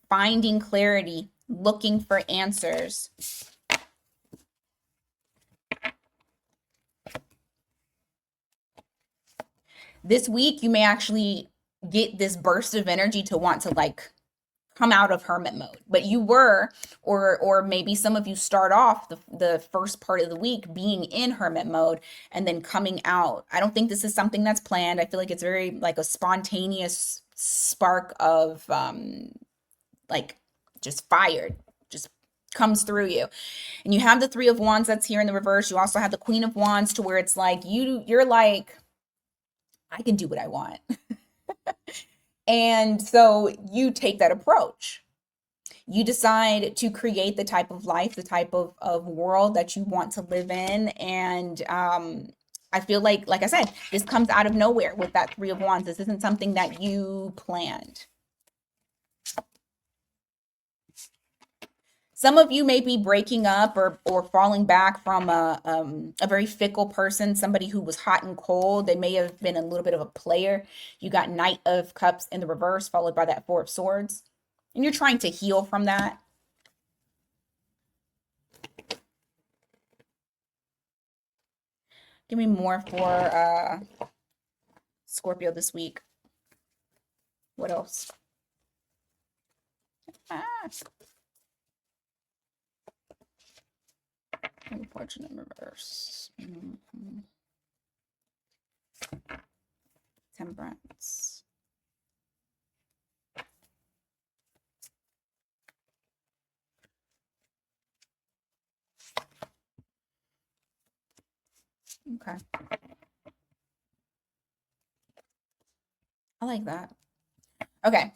finding clarity, looking for answers. This week, you may actually get this burst of energy to want to like come out of hermit mode, but you were, or maybe some of you start off the first part of the week being in hermit mode and then coming out. I don't think this is something that's planned. I feel like it's very like a spontaneous spark of like just fired, just comes through you. And you have the Three of Wands that's here in the reverse. You also have the Queen of Wands to where it's like you're like, I can do what I want. And so you take that approach. You decide to create the type of life, the type of world that you want to live in. And I feel like I said, this comes out of nowhere with that Three of Wands. This isn't something that you planned. Some of you may be breaking up or falling back from a very fickle person, somebody who was hot and cold. They may have been a little bit of a player. You got Knight of Cups in the reverse, followed by that Four of Swords. And you're trying to heal from that. Give me more for Scorpio this week. What else? Unfortunate reverse. Temperance. Okay. I like that. Okay.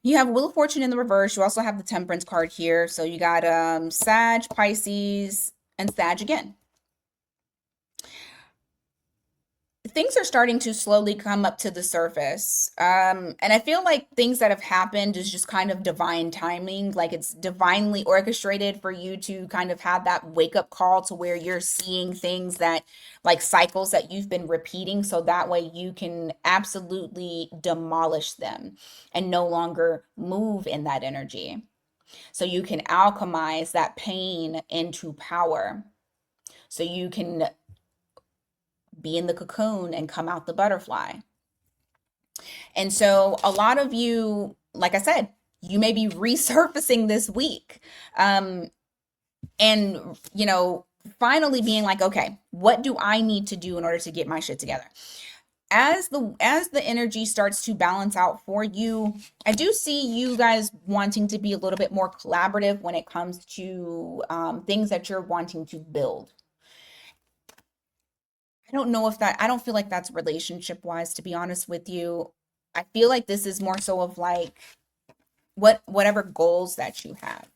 You have Wheel of Fortune in the reverse. You also have the Temperance card here. So you got Sag, Pisces, and Sag again. Things are starting to slowly come up to the surface. And I feel like things that have happened is just kind of divine timing. Like it's divinely orchestrated for you to kind of have that wake up call to where you're seeing things that, like cycles that you've been repeating. So that way you can absolutely demolish them and no longer move in that energy. So you can alchemize that pain into power. So you can be in the cocoon and come out the butterfly. And so a lot of you, like I said, you may be resurfacing this week. Um, and finally being like, okay, what do I need to do in order to get my shit together? As the energy starts to balance out for you, I do see you guys wanting to be a little bit more collaborative when it comes to things that you're wanting to build. I don't feel like that's relationship wise, to be honest with you. I feel like this is more so of like whatever goals that you have,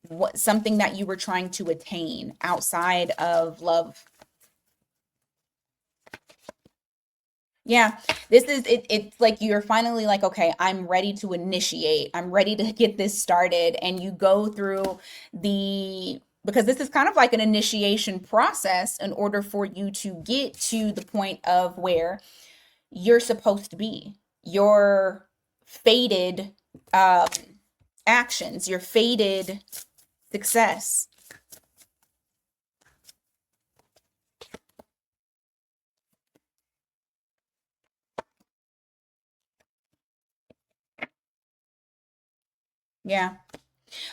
what something that you were trying to attain outside of love. Yeah, this is it. It's like you're finally like, okay, I'm ready to initiate. I'm ready to get this started. And you go through because this is kind of like an initiation process in order for you to get to the point of where you're supposed to be. Your faded um, actions, your faded success. Yeah.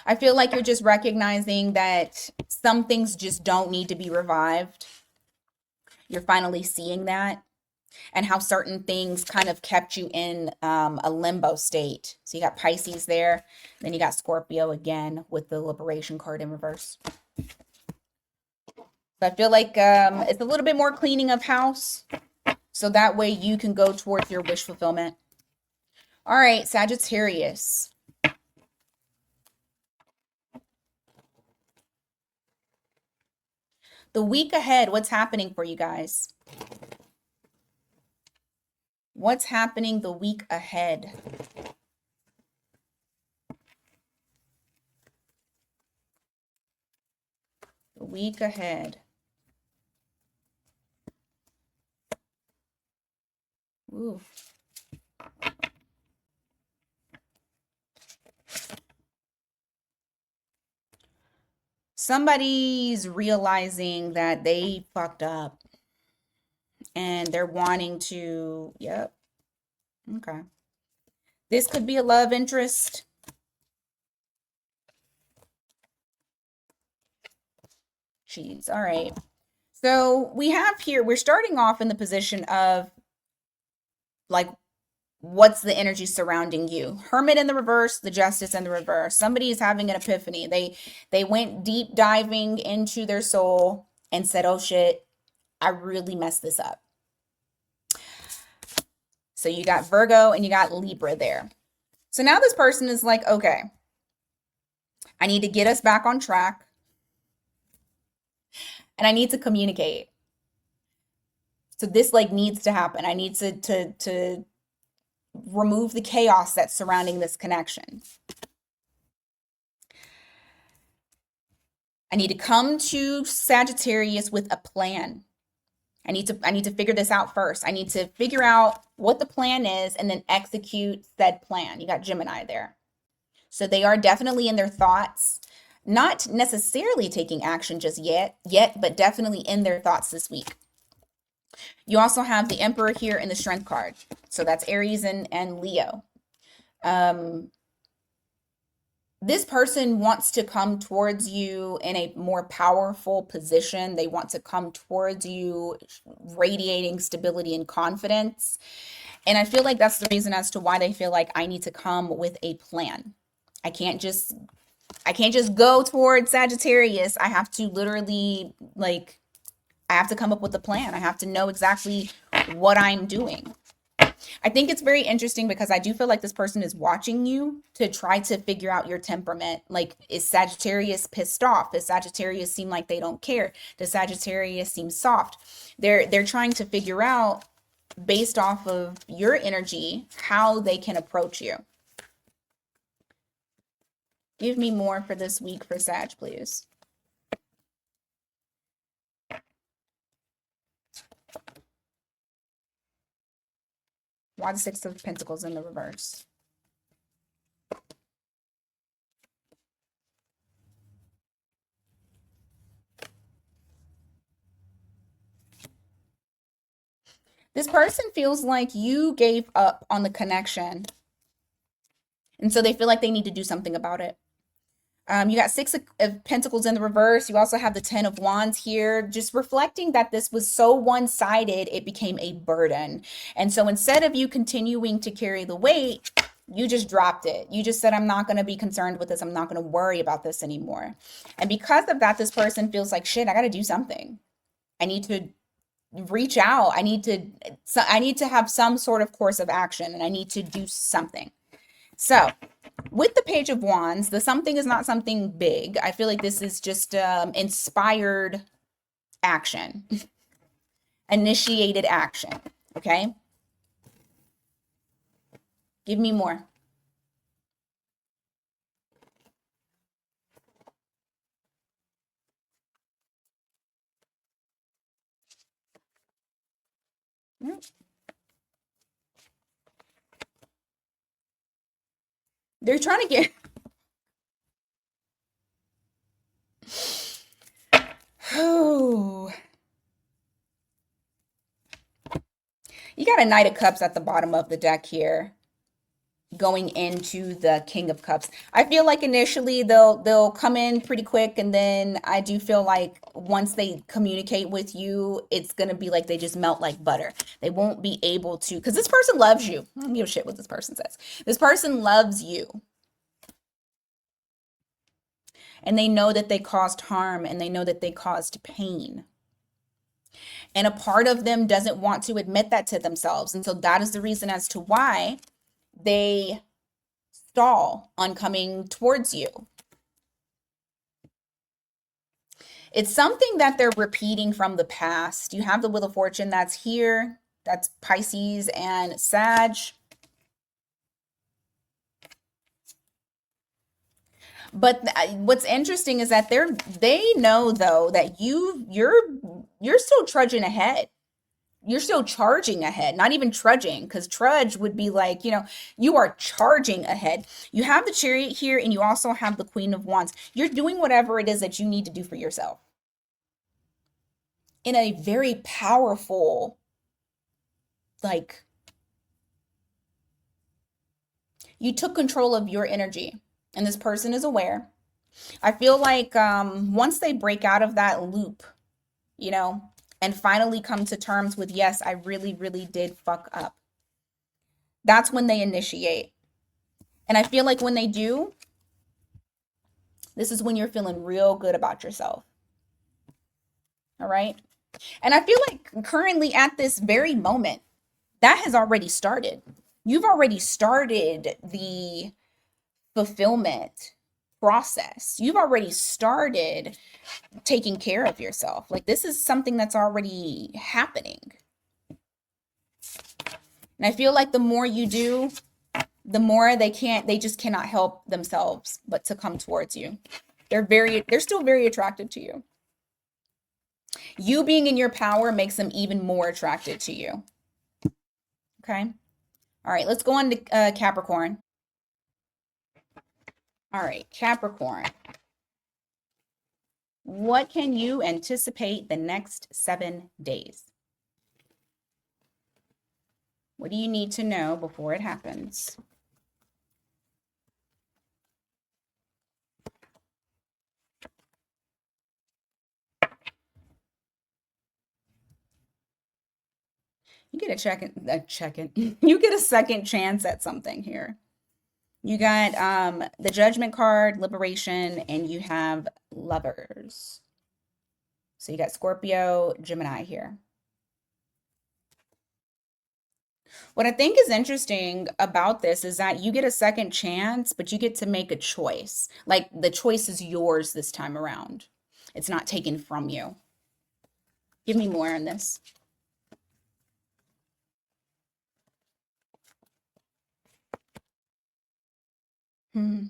I feel like you're just recognizing that some things just don't need to be revived. You're finally seeing that and how certain things kind of kept you in a limbo state. So you got Pisces there, then you got Scorpio again with the Liberation card in reverse. So I feel like it's a little bit more cleaning of house. So that way you can go towards your wish fulfillment. All right, Sagittarius. The week ahead, what's happening for you guys? What's happening the week ahead? The week ahead. Ooh. Somebody's realizing that they fucked up and they're wanting to, yep, okay. This could be a love interest. Jeez, all right. So we have here, we're starting off in the position of like, what's the energy surrounding you? Hermit in the reverse, the Justice in the reverse. Somebody is having an epiphany. They went deep diving into their soul and said, "Oh shit, I really messed this up." So you got Virgo and you got Libra there. So now this person is like, "Okay, I need to get us back on track and I need to communicate." So this like needs to happen. I need to remove the chaos that's surrounding this connection. I need to come to Sagittarius with a plan. I need to figure this out first. I need to figure out what the plan is and then execute said plan. You got Gemini there. So they are definitely in their thoughts, not necessarily taking action just yet, but definitely in their thoughts this week. You also have the Emperor here in the Strength card. So that's Aries and Leo. This person wants to come towards you in a more powerful position. They want to come towards you radiating stability and confidence. And I feel like that's the reason as to why they feel like I need to come with a plan. I can't just go towards Sagittarius. I have to literally I have to come up with a plan. I have to know exactly what I'm doing. I think it's very interesting because I do feel like this person is watching you to try to figure out your temperament. Like, is Sagittarius pissed off? Does Sagittarius seem like they don't care? Does Sagittarius seem soft? They're trying to figure out based off of your energy how they can approach you. Give me more for this week for Sag, please. Why the Six of Pentacles in the reverse? This person feels like you gave up on the connection. And so they feel like they need to do something about it. You got Six of Pentacles in the reverse. You also have the Ten of Wands here, just reflecting that this was so one-sided, it became a burden. And so instead of you continuing to carry the weight, you just dropped it. You just said, I'm not going to be concerned with this. I'm not going to worry about this anymore. And because of that, this person feels like, shit, I got to do something. I need to reach out. I need to have some sort of course of action, and I need to do something. So with the Page of Wands, the something is not something big. I feel like this is just inspired action, initiated action. Okay. Give me more. They're trying to get. Oh. You got a Knight of Cups at the bottom of the deck here, going into the King of Cups. I feel like initially they'll come in pretty quick, and then I do feel like once they communicate with you, it's gonna be like they just melt like butter. They won't be able to, because this person loves you. I don't give a shit what this person says. This person loves you. And they know that they caused harm, and they know that they caused pain. And a part of them doesn't want to admit that to themselves. And so that is the reason as to why they stall on coming towards you. It's something that they're repeating from the past. You have the Wheel of Fortune that's here. That's Pisces and Sag. But what's interesting is that they know though that you're still trudging ahead. You're still charging ahead, not even trudging, because trudge would be like, you are charging ahead. You have the Chariot here, and you also have the Queen of Wands. You're doing whatever it is that you need to do for yourself in a very powerful, like, you took control of your energy, and this person is aware. I feel like once they break out of that loop, and finally come to terms with, yes, I really, really did fuck up, that's when they initiate. And I feel like when they do, this is when you're feeling real good about yourself. All right. And I feel like currently at this very moment, that has already started. You've already started the fulfillment process. You've already started taking care of yourself. Like, this is something that's already happening. And I feel like the more you do, the more they just cannot help themselves but to come towards you. They're still very attracted to you. You being in your power makes them even more attracted to you. Okay. All right, let's go on to Capricorn. All right, Capricorn. What can you anticipate the next 7 days? What do you need to know before it happens? You get you get a second chance at something here. You got the Judgment card, Liberation, and you have Lovers. So you got Scorpio, Gemini here. What I think is interesting about this is that you get a second chance, but you get to make a choice. Like the choice is yours this time around. It's not taken from you. Give me more on this. Hmm.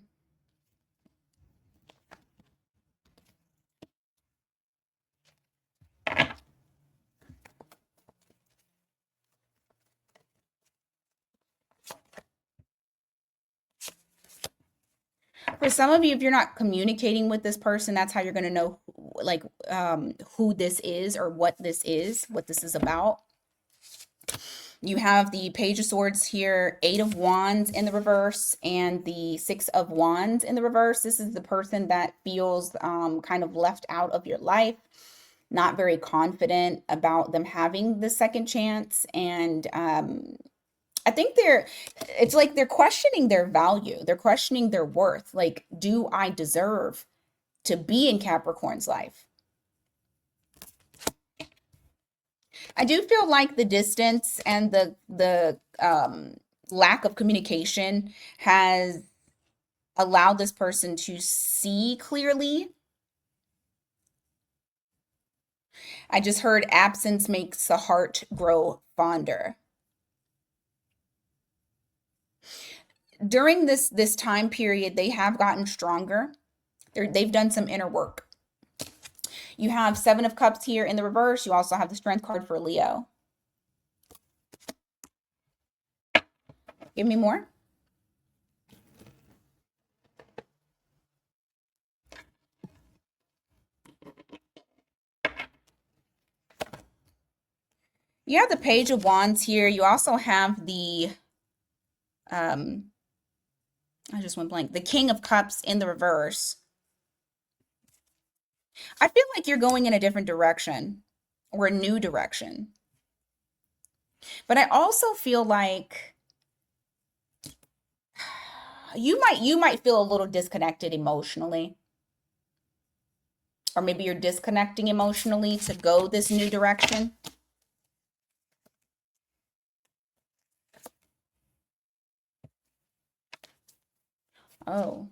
For some of you, if you're not communicating with this person, that's how you're going to know like who this is or what this is about. You have the Page of Swords here, Eight of Wands in the reverse, and the Six of Wands in the reverse. This is the person that feels kind of left out of your life, not very confident about them having the second chance. And I think it's like they're questioning their value, they're questioning their worth. Like, do I deserve to be in Capricorn's life? I do feel like the distance and the lack of communication has allowed this person to see clearly. I just heard absence makes the heart grow fonder. During this time period, they have gotten stronger. They've done some inner work. You have Seven of Cups here in the reverse. You also have the Strength card for Leo. Give me more. You have the Page of Wands here. You also have the I just went blank. The King of Cups in the reverse. I feel like you're going in a different direction or a new direction. But I also feel like you might feel a little disconnected emotionally. Or maybe you're disconnecting emotionally to go this new direction. Oh.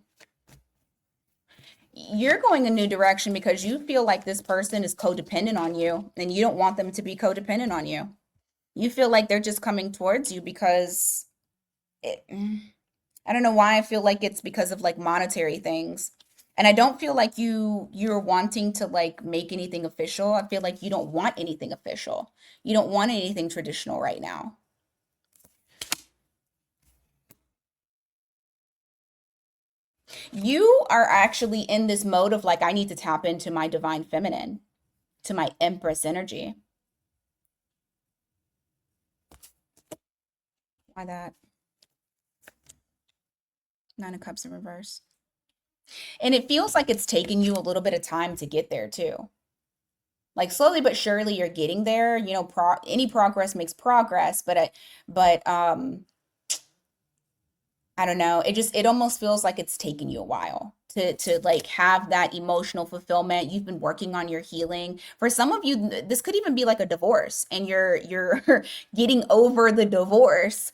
You're going a new direction because you feel like this person is codependent on you and you don't want them to be codependent on you. You feel like they're just coming towards you because I don't know why I feel like it's because of like monetary things. And I don't feel like you're wanting to like make anything official. I feel like you don't want anything official. You don't want anything traditional right now. You are actually in this mode of like I need to tap into my divine feminine, to my Empress energy. Why that? Nine of Cups in reverse. And it feels like it's taking you a little bit of time to get there too. Like slowly but surely you're getting there. You know, any progress makes progress, but I don't know. It almost feels like it's taken you a while to like have that emotional fulfillment. You've been working on your healing. For some of you, this could even be like a divorce and you're getting over the divorce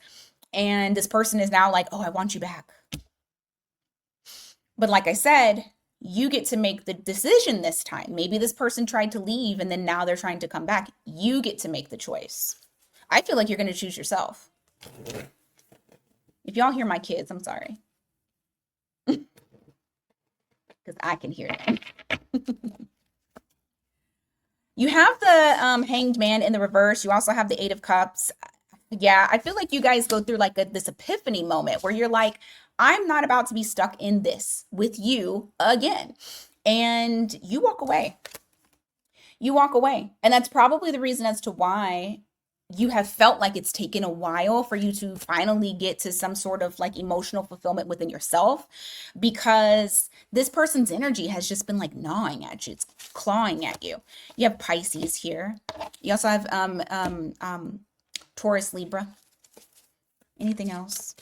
and this person is now like, "Oh, I want you back." But like I said, you get to make the decision this time. Maybe this person tried to leave and then now they're trying to come back. You get to make the choice. I feel like you're going to choose yourself. If y'all hear my kids, I'm sorry. Because I can hear them. You have the Hanged Man in the reverse. You also have the Eight of Cups. Yeah, I feel like you guys go through like this epiphany moment where you're like, I'm not about to be stuck in this with you again. And you walk away. You walk away. And that's probably the reason as to why you have felt like it's taken a while for you to finally get to some sort of like emotional fulfillment within yourself because this person's energy has just been like gnawing at you, it's clawing at you. You have Pisces here. You also have Taurus, Libra. Anything else?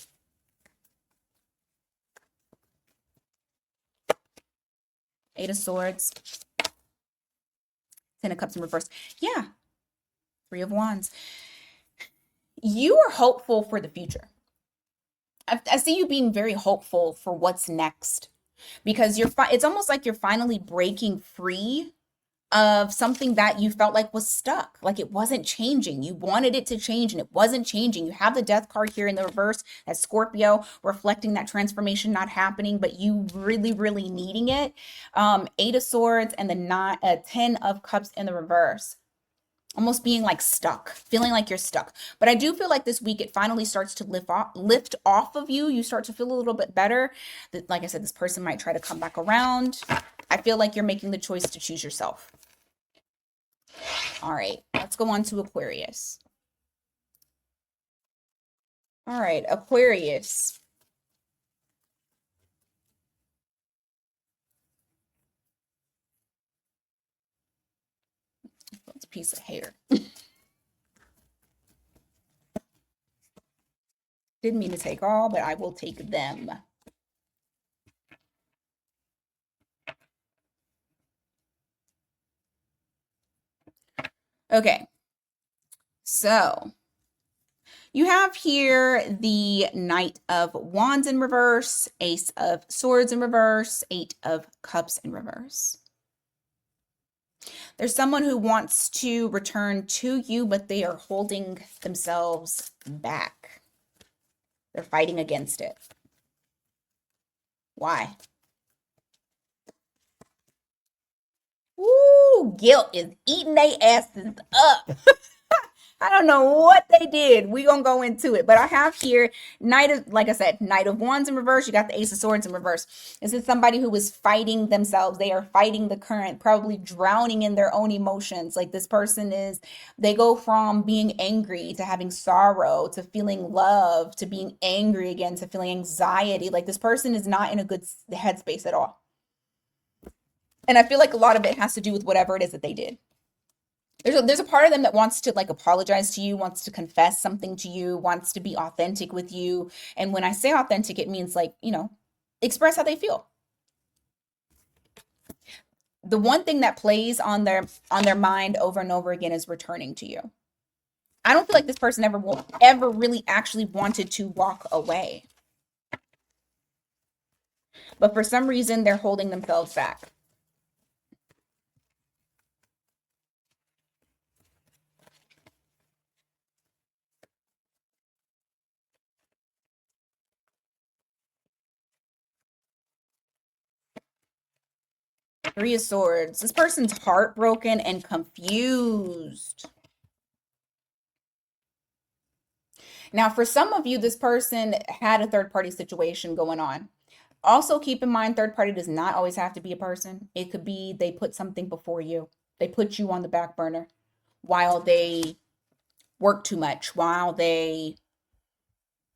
Eight of Swords, Ten of Cups in reverse. Yeah, Three of Wands. You are hopeful for the future. I see you being very hopeful for what's next because it's almost like you're finally breaking free of something that you felt like was stuck, like it wasn't changing. You wanted it to change and it wasn't changing. You have the death card here in the reverse, that Scorpio, reflecting that transformation not happening, but you really, really needing it. Eight of Swords and the 10 of Cups in the reverse. Almost being like stuck, feeling like you're stuck. But I do feel like this week it finally starts to lift off of you. You start to feel a little bit better. Like I said, this person might try to come back around. I feel like you're making the choice to choose yourself. All right, let's go on to Aquarius. All right, Aquarius. It's a piece of hair. Didn't mean to take all, but I will take them. Okay, so you have here the Knight of Wands in reverse, Ace of Swords in reverse, Eight of Cups in reverse. There's someone who wants to return to you, but they are holding themselves back. They're fighting against it. Why? Ooh, guilt is eating their asses up. I don't know what they did. We gonna go into it, but I have here like I said, Knight of Wands in reverse. You got the Ace of Swords in reverse. This is somebody who is fighting themselves. They are fighting the current, probably drowning in their own emotions. Like this person they go from being angry to having sorrow to feeling love to being angry again to feeling anxiety. Like this person is not in a good headspace at all. And I feel like a lot of it has to do with whatever it is that they did. There's a part of them that wants to like apologize to you, wants to confess something to you, wants to be authentic with you. And when I say authentic, it means like, express how they feel. The one thing that plays on their mind over and over again is returning to you. I don't feel like this person ever really actually wanted to walk away. But for some reason, they're holding themselves back. Three of Swords. This person's heartbroken and confused. Now, for some of you, this person had a third party situation going on. Also, keep in mind, third party does not always have to be a person. It could be they put something before you. They put you on the back burner while they work too much, while they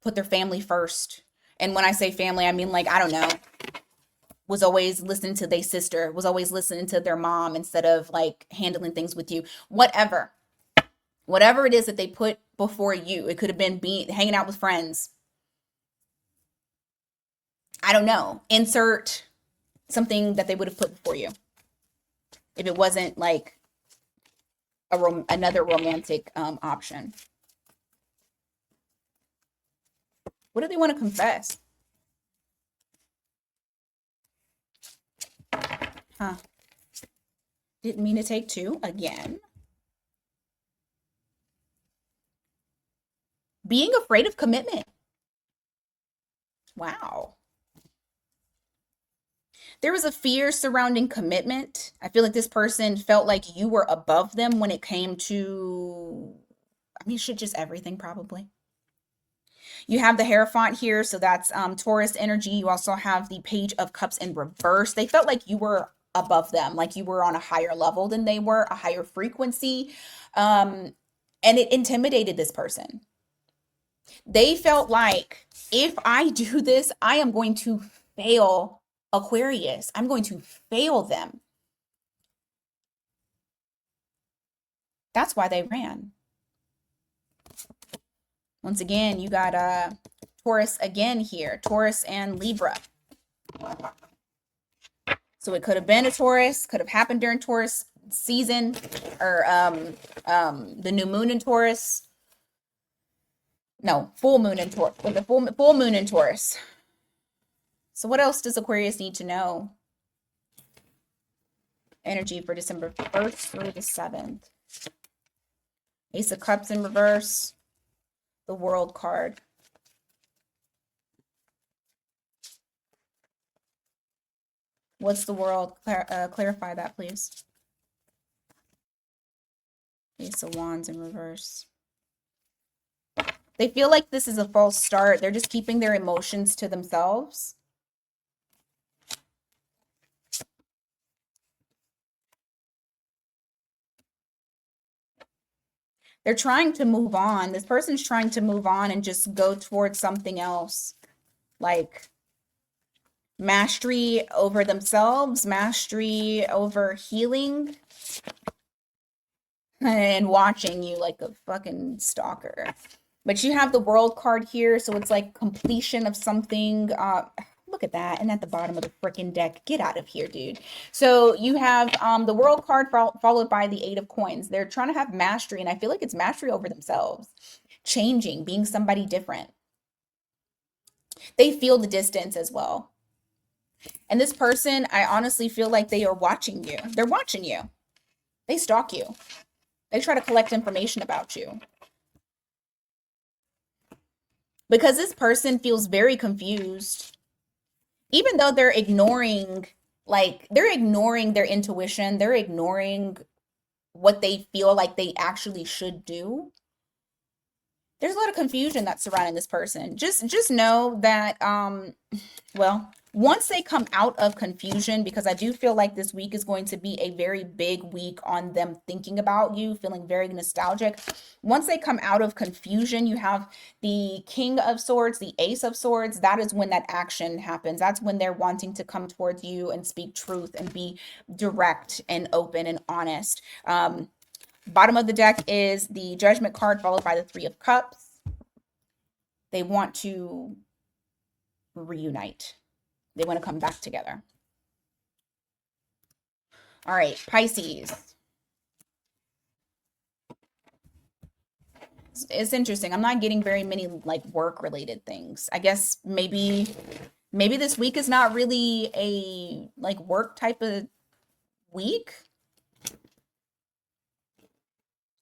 put their family first. And when I say family, I mean like, I don't know, was always listening to their sister, was always listening to their mom instead of like handling things with you. Whatever it is that they put before you. It could have been hanging out with friends. I don't know. Insert something that they would have put before you. If it wasn't like another romantic option. What do they want to confess? Huh. Didn't mean to take two again. Being afraid of commitment. Wow. There was a fear surrounding commitment. I feel like this person felt like you were above them when it came to, shit, just everything probably. You have the Hierophant here, so that's Taurus energy. You also have the Page of Cups in reverse. They felt like you were above them, like you were on a higher level than they were, a higher frequency. And it intimidated this person. They felt like, if I do this, I am going to fail Aquarius. I'm going to fail them. That's why they ran. Once again, you got Taurus again here. Taurus and Libra. So it could have been a Taurus, could have happened during Taurus season, or the new moon in Taurus. No, full moon in Taurus. With the full moon in Taurus. So what else does Aquarius need to know? Energy for December 1st through the 7th. Ace of Cups in reverse. The World card. What's the World? Clarify that, please. Ace of Wands in reverse. They feel like this is a false start. They're just keeping their emotions to themselves. They're trying to move on. This person's trying to move on and just go towards something else. Like mastery over themselves, mastery over healing, and watching you like a fucking stalker. But you have the World card here, so it's like completion of something. Look at that. And at the bottom of the freaking deck, get out of here, dude. So you have the World card followed by the Eight of Coins. They're trying to have mastery, and I feel like it's mastery over themselves. Changing, being somebody different. They feel the distance as well. And this person, I honestly feel like they are watching you. They're watching you. They stalk you. They try to collect information about you. Because this person feels very confused. Even though they're ignoring, they're ignoring their intuition, they're ignoring what they feel like they actually should do. There's a lot of confusion that's surrounding this person. Just know that, well, once they come out of confusion, because I do feel like this week is going to be a very big week on them thinking about you, feeling very nostalgic. Once they come out of confusion, you have the King of Swords, the Ace of Swords. That is when that action happens. That's when they're wanting to come towards you and speak truth and be direct and open and honest. Bottom of the deck is the Judgment card followed by the Three of Cups. They want to reunite. They want to come back together. All right, Pisces. It's interesting. I'm not getting very many like work related things. I guess maybe this week is not really a like work type of week.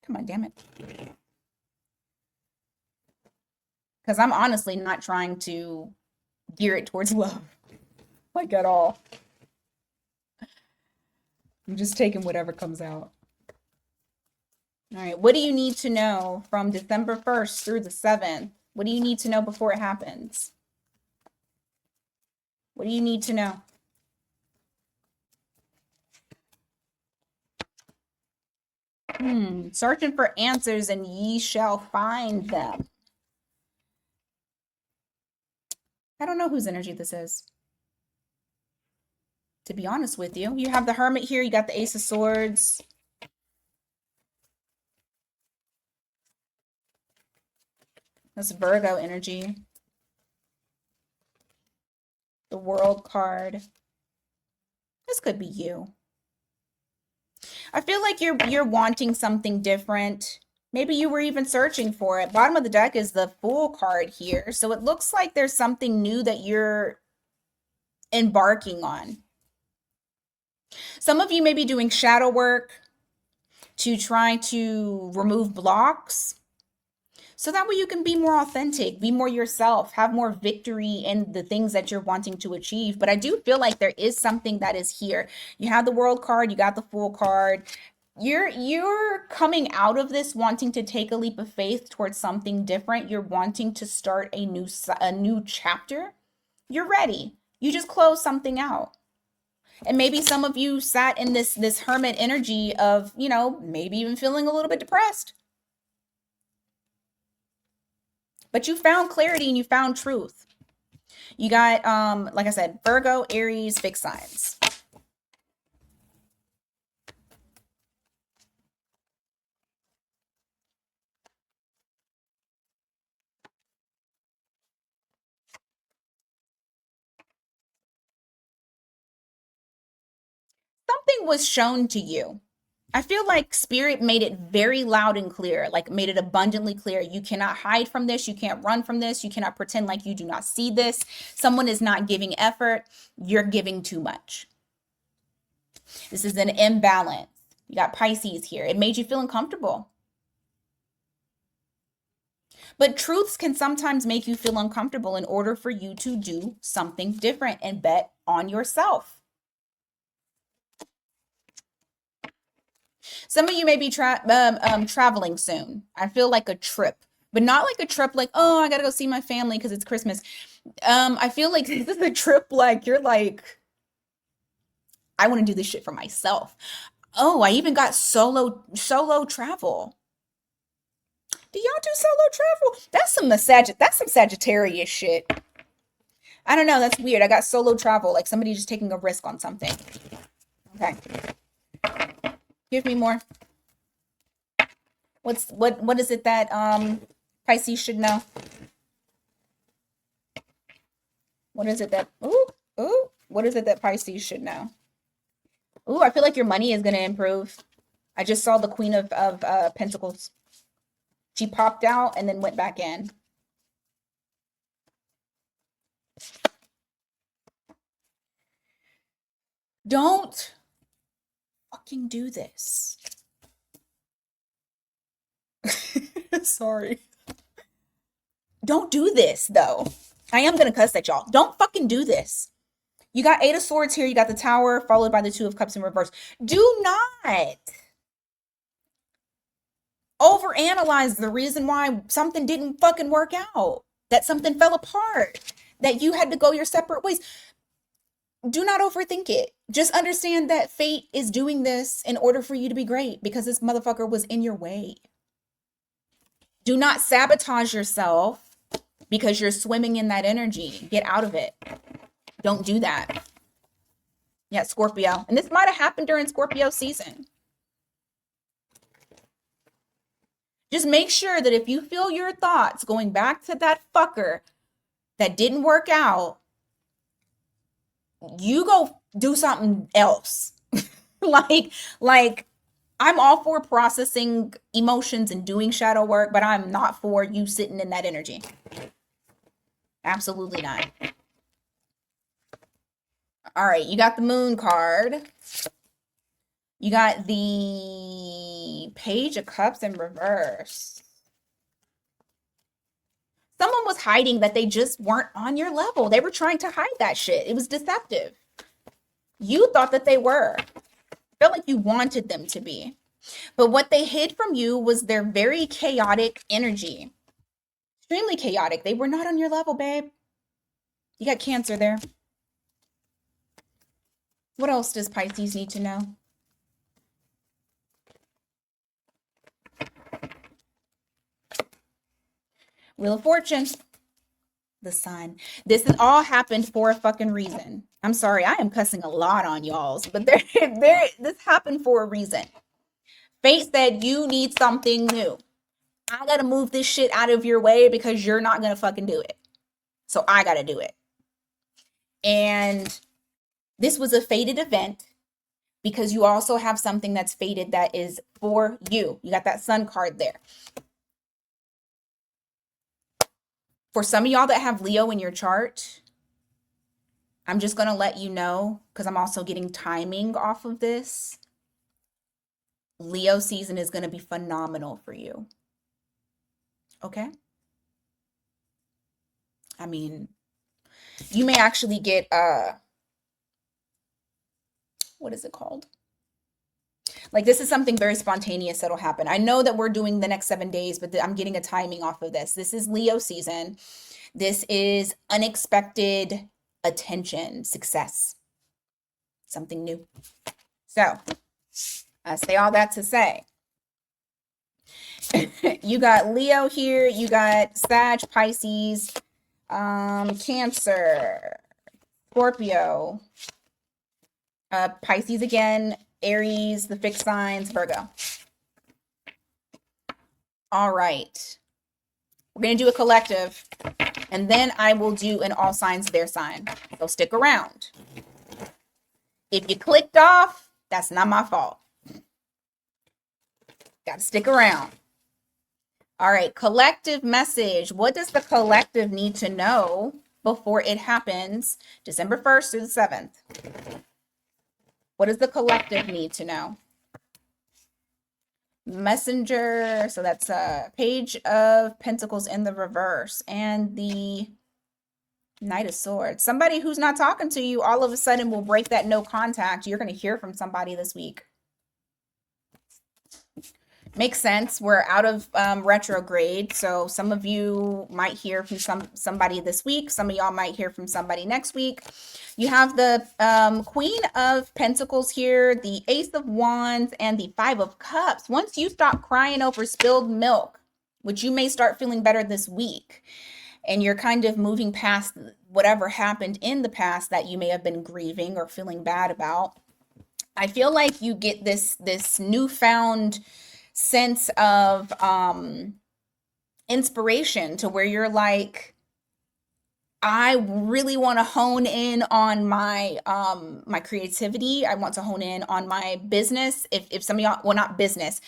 Come on, damn it. Because I'm honestly not trying to gear it towards love, like at all. I'm just taking whatever comes out. All right, what do you need to know from December 1st through the 7th? What do you need to know before it happens? What do you need to know? Searching for answers and ye shall find them. I don't know whose energy this is, to be honest with you. You have the Hermit here. You got the Ace of Swords. That's Virgo energy. The World card. This could be you. I feel like you're wanting something different. Maybe you were even searching for it. Bottom of the deck is the Fool card here. So it looks like there's something new that you're embarking on. Some of you may be doing shadow work to try to remove blocks. So that way you can be more authentic, be more yourself, have more victory in the things that you're wanting to achieve. But I do feel like there is something that is here. You have the World card, you got the Fool card. You're coming out of this wanting to take a leap of faith towards something different. You're wanting to start a new chapter. You're ready. You just close something out. And maybe some of you sat in this hermit energy of, maybe even feeling a little bit depressed. But you found clarity and you found truth. You got, like I said, Virgo, Aries, fixed signs. Something was shown to you. I feel like spirit made it very loud and clear, like made it abundantly clear. You cannot hide from this. You can't run from this. You cannot pretend like you do not see this. Someone is not giving effort. You're giving too much. This is an imbalance. You got Pisces here. It made you feel uncomfortable. But truths can sometimes make you feel uncomfortable in order for you to do something different and bet on yourself. Some of you may be traveling soon. I feel like a trip, but not like a trip like, oh, I gotta go see my family because it's Christmas. I feel like this is a trip like you're like, I want to do this shit for myself. Oh, I even got solo travel. Do y'all do solo travel? That's some Sagittarius shit. I don't know, that's weird. I got solo travel, like somebody just taking a risk on something. Okay. Give me more. What is it that Pisces should know? What is it that what is it that Pisces should know? Ooh, I feel like your money is gonna improve. I just saw the Queen of Pentacles. She popped out and then went back in. Don't fucking do this. Sorry. Don't do this, though. I am going to cuss at y'all. Don't fucking do this. You got Eight of Swords here. You got the Tower, followed by the Two of Cups in reverse. Do not overanalyze the reason why something didn't fucking work out, that something fell apart, that you had to go your separate ways. Do not overthink it. Just understand that fate is doing this in order for you to be great because this motherfucker was in your way. Do not sabotage yourself because you're swimming in that energy. Get out of it. Don't do that. Yeah, Scorpio. And this might have happened during Scorpio season. Just make sure that if you feel your thoughts going back to that fucker that didn't work out, you go do something else. like I'm all for processing emotions and doing shadow work, but I'm not for you sitting in that energy. Absolutely not. All right, you got the Moon card. You got the Page of Cups in reverse. Someone was hiding that they just weren't on your level. They were trying to hide that shit. It was deceptive. You thought that they were. Felt like you wanted them to be. But what they hid from you was their very chaotic energy. Extremely chaotic. They were not on your level, babe. You got Cancer there. What else does Pisces need to know? Wheel of Fortune. The Sun. This has all happened for a fucking reason. I'm sorry, I am cussing a lot on y'all's, but this happened for a reason. Fate said you need something new. I gotta move this shit out of your way because you're not gonna fucking do it. So I gotta do it. And this was a fated event because you also have something that's fated that is for you. You got that Sun card there. For some of y'all that have Leo in your chart, I'm just going to let you know, because I'm also getting timing off of this. Leo season is going to be phenomenal for you. Okay? I mean, you may actually get, what is it called? Like, this is something very spontaneous that'll happen. I know that we're doing the next 7 days, but I'm getting a timing off of this. This is Leo season. This is unexpected attention, success, something new. So, I say all that to say, you got Leo here, you got Sag, Pisces, Cancer, Scorpio, Pisces again, Aries, the fixed signs, Virgo. All right. We're going to do a collective, and then I will do an all signs, their sign. So stick around. If you clicked off, that's not my fault. Got to stick around. All right, collective message. What does the collective need to know before it happens December 1st through the 7th? What does the collective need to know? Messenger. So that's a Page of Pentacles in the reverse and the Knight of Swords. Somebody who's not talking to you all of a sudden will break that no contact. You're going to hear from somebody this week. Makes sense. We're out of retrograde, so some of you might hear from somebody this week. Some of y'all might hear from somebody next week. You have the Queen of Pentacles here, the Ace of Wands, and the Five of Cups. Once you stop crying over spilled milk, which you may start feeling better this week, and you're kind of moving past whatever happened in the past that you may have been grieving or feeling bad about, I feel like you get this newfound sense of inspiration to where you're like, I really want to hone in on my my creativity. I want to hone in on my business. If some of y'all, well, not business.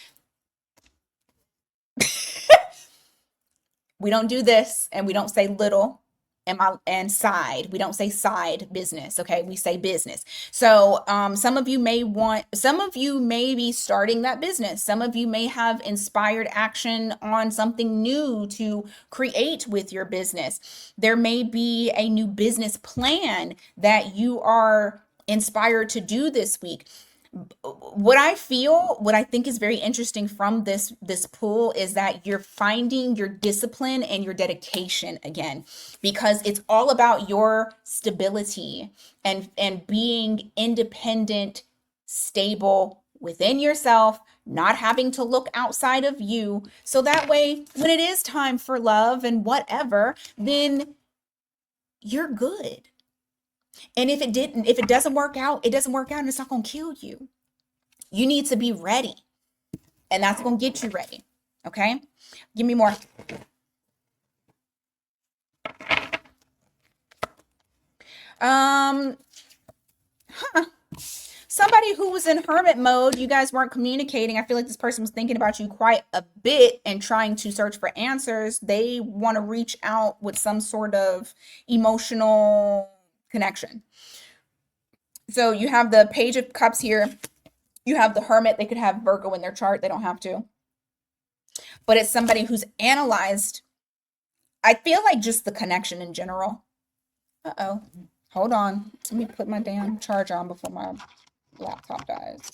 We don't do this, and we don't say little and side. We don't say side business. Okay, we say business. So some of you may be starting that business. Some of you may have inspired action on something new to create with your business. There may be a new business plan that you are inspired to do this week. What I think is very interesting from this pool is that you're finding your discipline and your dedication again, because it's all about your stability and being independent, stable within yourself, not having to look outside of you. So that way, when it is time for love and whatever, then you're good. And if it doesn't work out, it doesn't work out, and it's not going to kill you. You need to be ready, and that's going to get you ready. Okay? Give me more. Somebody who was in hermit mode, you guys weren't communicating. I feel like this person was thinking about you quite a bit and trying to search for answers. They want to reach out with some sort of emotional connection. So you have the Page of Cups here. You have the Hermit. They could have Virgo in their chart. They don't have to. But it's somebody who's analyzed, I feel like, just the connection in general. Uh-oh. Hold on. Let me put my damn charger on before my laptop dies.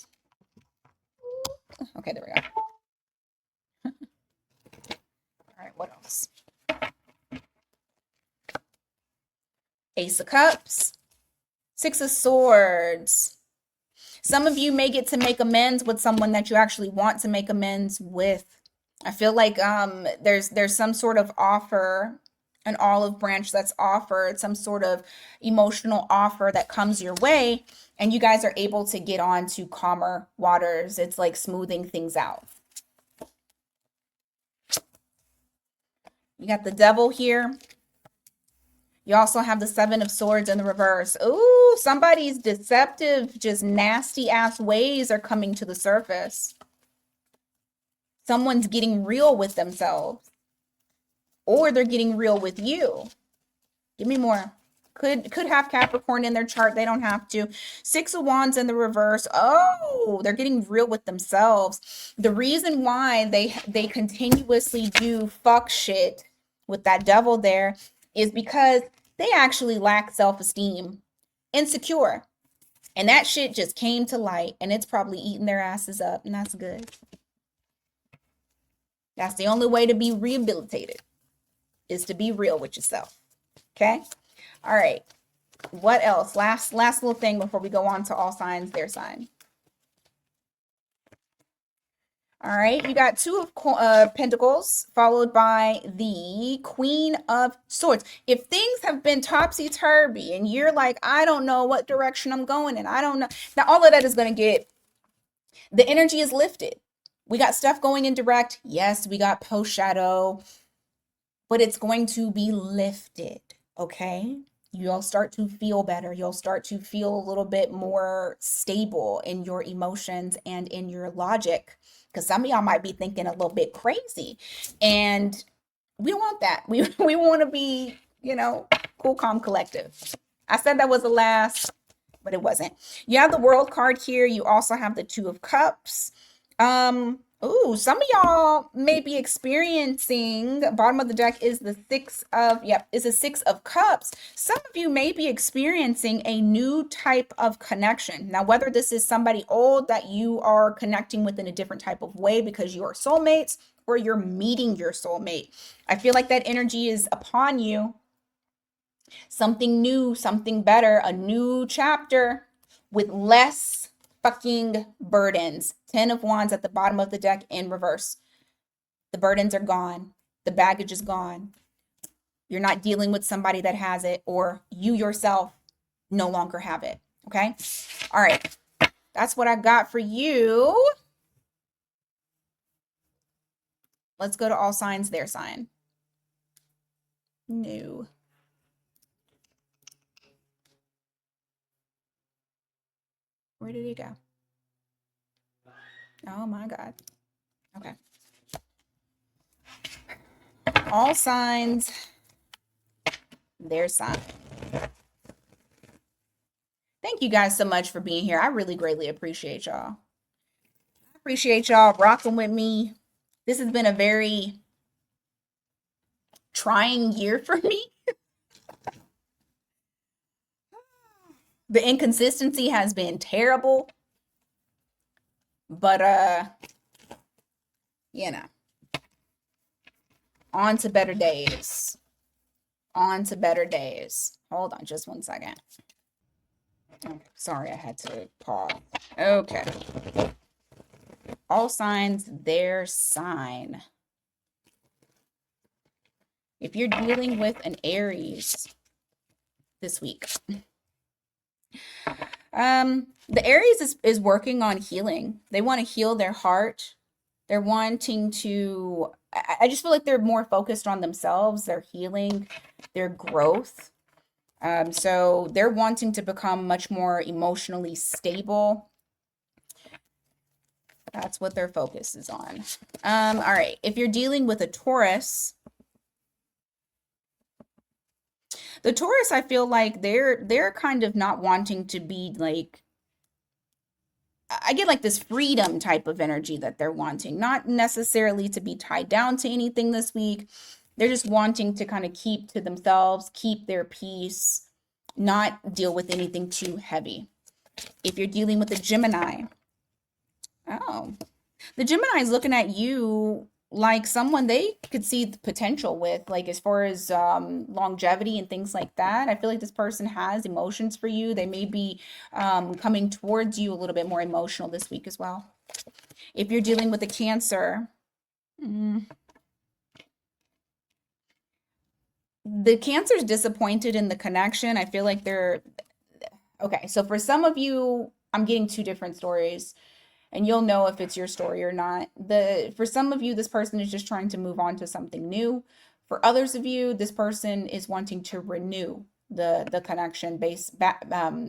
Okay, there we go. All right, what else? Ace of Cups. Six of Swords. Some of you may get to make amends with someone that you actually want to make amends with. I feel like there's some sort of offer, an olive branch that's offered, some sort of emotional offer that comes your way, and you guys are able to get on to calmer waters. It's like smoothing things out. You got the Devil here. You also have the Seven of Swords in the reverse. Ooh, somebody's deceptive, just nasty ass ways are coming to the surface. Someone's getting real with themselves, or they're getting real with you. Give me more. Could have Capricorn in their chart. They don't have to. Six of Wands in the reverse. Oh, they're getting real with themselves. The reason why they continuously do fuck shit with that Devil there is because they actually lack self-esteem, insecure. And that shit just came to light, and it's probably eating their asses up, and that's good. That's the only way to be rehabilitated, is to be real with yourself. Okay? All right. What else? Last little thing before we go on to all signs, their sign. All right, you got Two of Pentacles followed by the Queen of Swords. If things have been topsy-turvy and you're like, I don't know what direction I'm going in, I don't know. Now, all of that is going to get, the energy is lifted. We got stuff going in direct. Yes, we got post-shadow, but it's going to be lifted, okay? You'll start to feel better. You'll start to feel a little bit more stable in your emotions and in your logic. because some of y'all might be thinking a little bit crazy. And we don't want that. We want to be, cool, calm, collective. I said that was the last, but it wasn't. You have the World card here. You also have the Two of Cups. Ooh, some of y'all may be experiencing, bottom of the deck is the is a Six of Cups. Some of you may be experiencing a new type of connection. Now, whether this is somebody old that you are connecting with in a different type of way because you are soulmates, or you're meeting your soulmate. I feel like that energy is upon you. Something new, something better, a new chapter with less fucking burdens. 10 of Wands at the bottom of the deck in reverse. The burdens are gone. The baggage is gone. You're not dealing with somebody that has it, or you yourself no longer have it. Okay? All right. That's what I got for you. Let's go to all signs, their sign. No. Where did he go? Oh my God. Okay. All signs, their sign. Thank you guys so much for being here. I really greatly appreciate y'all. I appreciate y'all rocking with me. This has been a very trying year for me. The inconsistency has been terrible. But on to better days. On to better days. Hold on just one second. Oh, sorry, I had to pause. Okay. All signs, their sign. If you're dealing with an Aries this week, the Aries is working on healing. They want to heal their heart. They're wanting to, I just feel like they're more focused on themselves, their healing, their growth. So they're wanting to become much more emotionally stable. That's what their focus is on. All right. If you're dealing with a Taurus, the Taurus, I feel like they're kind of not wanting to be like, I get like this freedom type of energy that they're wanting, not necessarily to be tied down to anything this week. They're just wanting to kind of keep to themselves, keep their peace, not deal with anything too heavy. If you're dealing with a Gemini, the Gemini is looking at you like someone they could see the potential with, like as far as longevity and things like that. I feel like this person has emotions for you. They may be coming towards you a little bit more emotional this week as well. If you're dealing with a Cancer, the Cancer's disappointed in the connection. I feel like they're okay. So for some of you, I'm getting two different stories, and you'll know if it's your story or not. For some of you, this person is just trying to move on to something new. For others of you, this person is wanting to renew the connection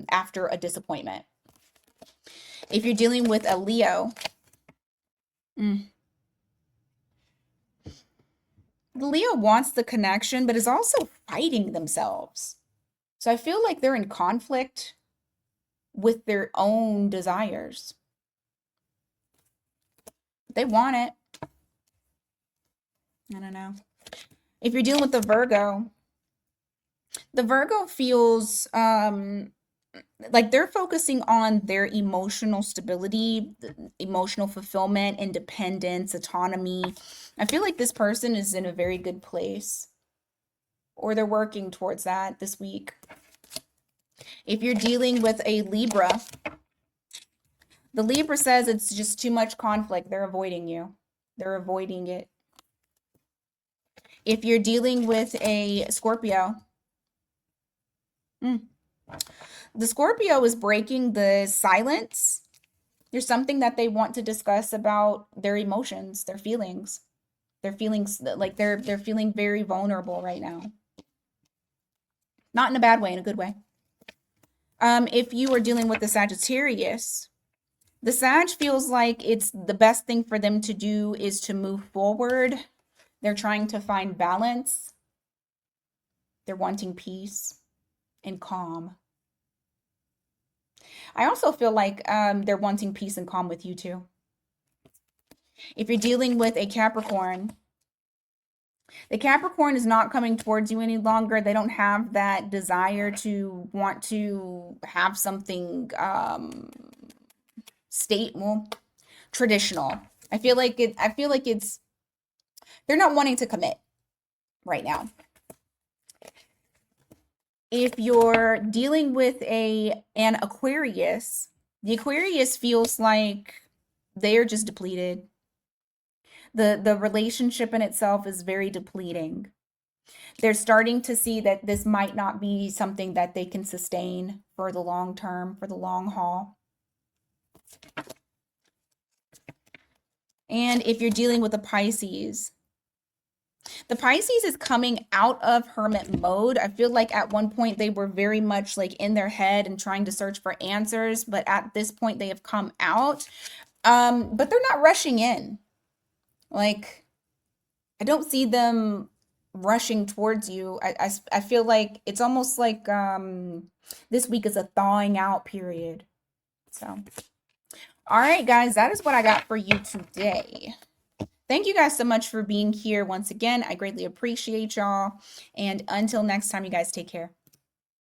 after a disappointment. If you're dealing with a Leo, Leo wants the connection, but is also fighting themselves. So I feel like they're in conflict with their own desires. They want it. I don't know. If you're dealing with the Virgo feels like they're focusing on their emotional stability, emotional fulfillment, independence, autonomy. I feel like this person is in a very good place, or they're working towards that this week. If you're dealing with a Libra, the Libra says it's just too much conflict. They're avoiding you. They're avoiding it. If you're dealing with a Scorpio, the Scorpio is breaking the silence. There's something that they want to discuss about their emotions, their feelings. Their feelings, like they're feeling very vulnerable right now. Not in a bad way, in a good way. If you are dealing with the Sagittarius, The Sag feels like it's the best thing for them to do is to move forward. They're trying to find balance. They're wanting peace and calm. I also feel like they're wanting peace and calm with you too. If you're dealing with a Capricorn, the Capricorn is not coming towards you any longer. They don't have that desire to want to have something well, traditional. I feel like it's they're not wanting to commit right now. If you're dealing with an Aquarius, the Aquarius feels like they're just depleted. The relationship in itself is very depleting. They're starting to see that this might not be something that they can sustain for the long term, for the long haul. And if you're dealing with a Pisces, the Pisces is coming out of hermit mode. I feel like at one point they were very much like in their head and trying to search for answers, but at this point they have come out. But they're not rushing in. Like, I don't see them rushing towards you. I feel like it's almost like this week is a thawing out period. So, all right, guys, that is what I got for you today. Thank you guys so much for being here once again. I greatly appreciate y'all. And until next time, you guys take care.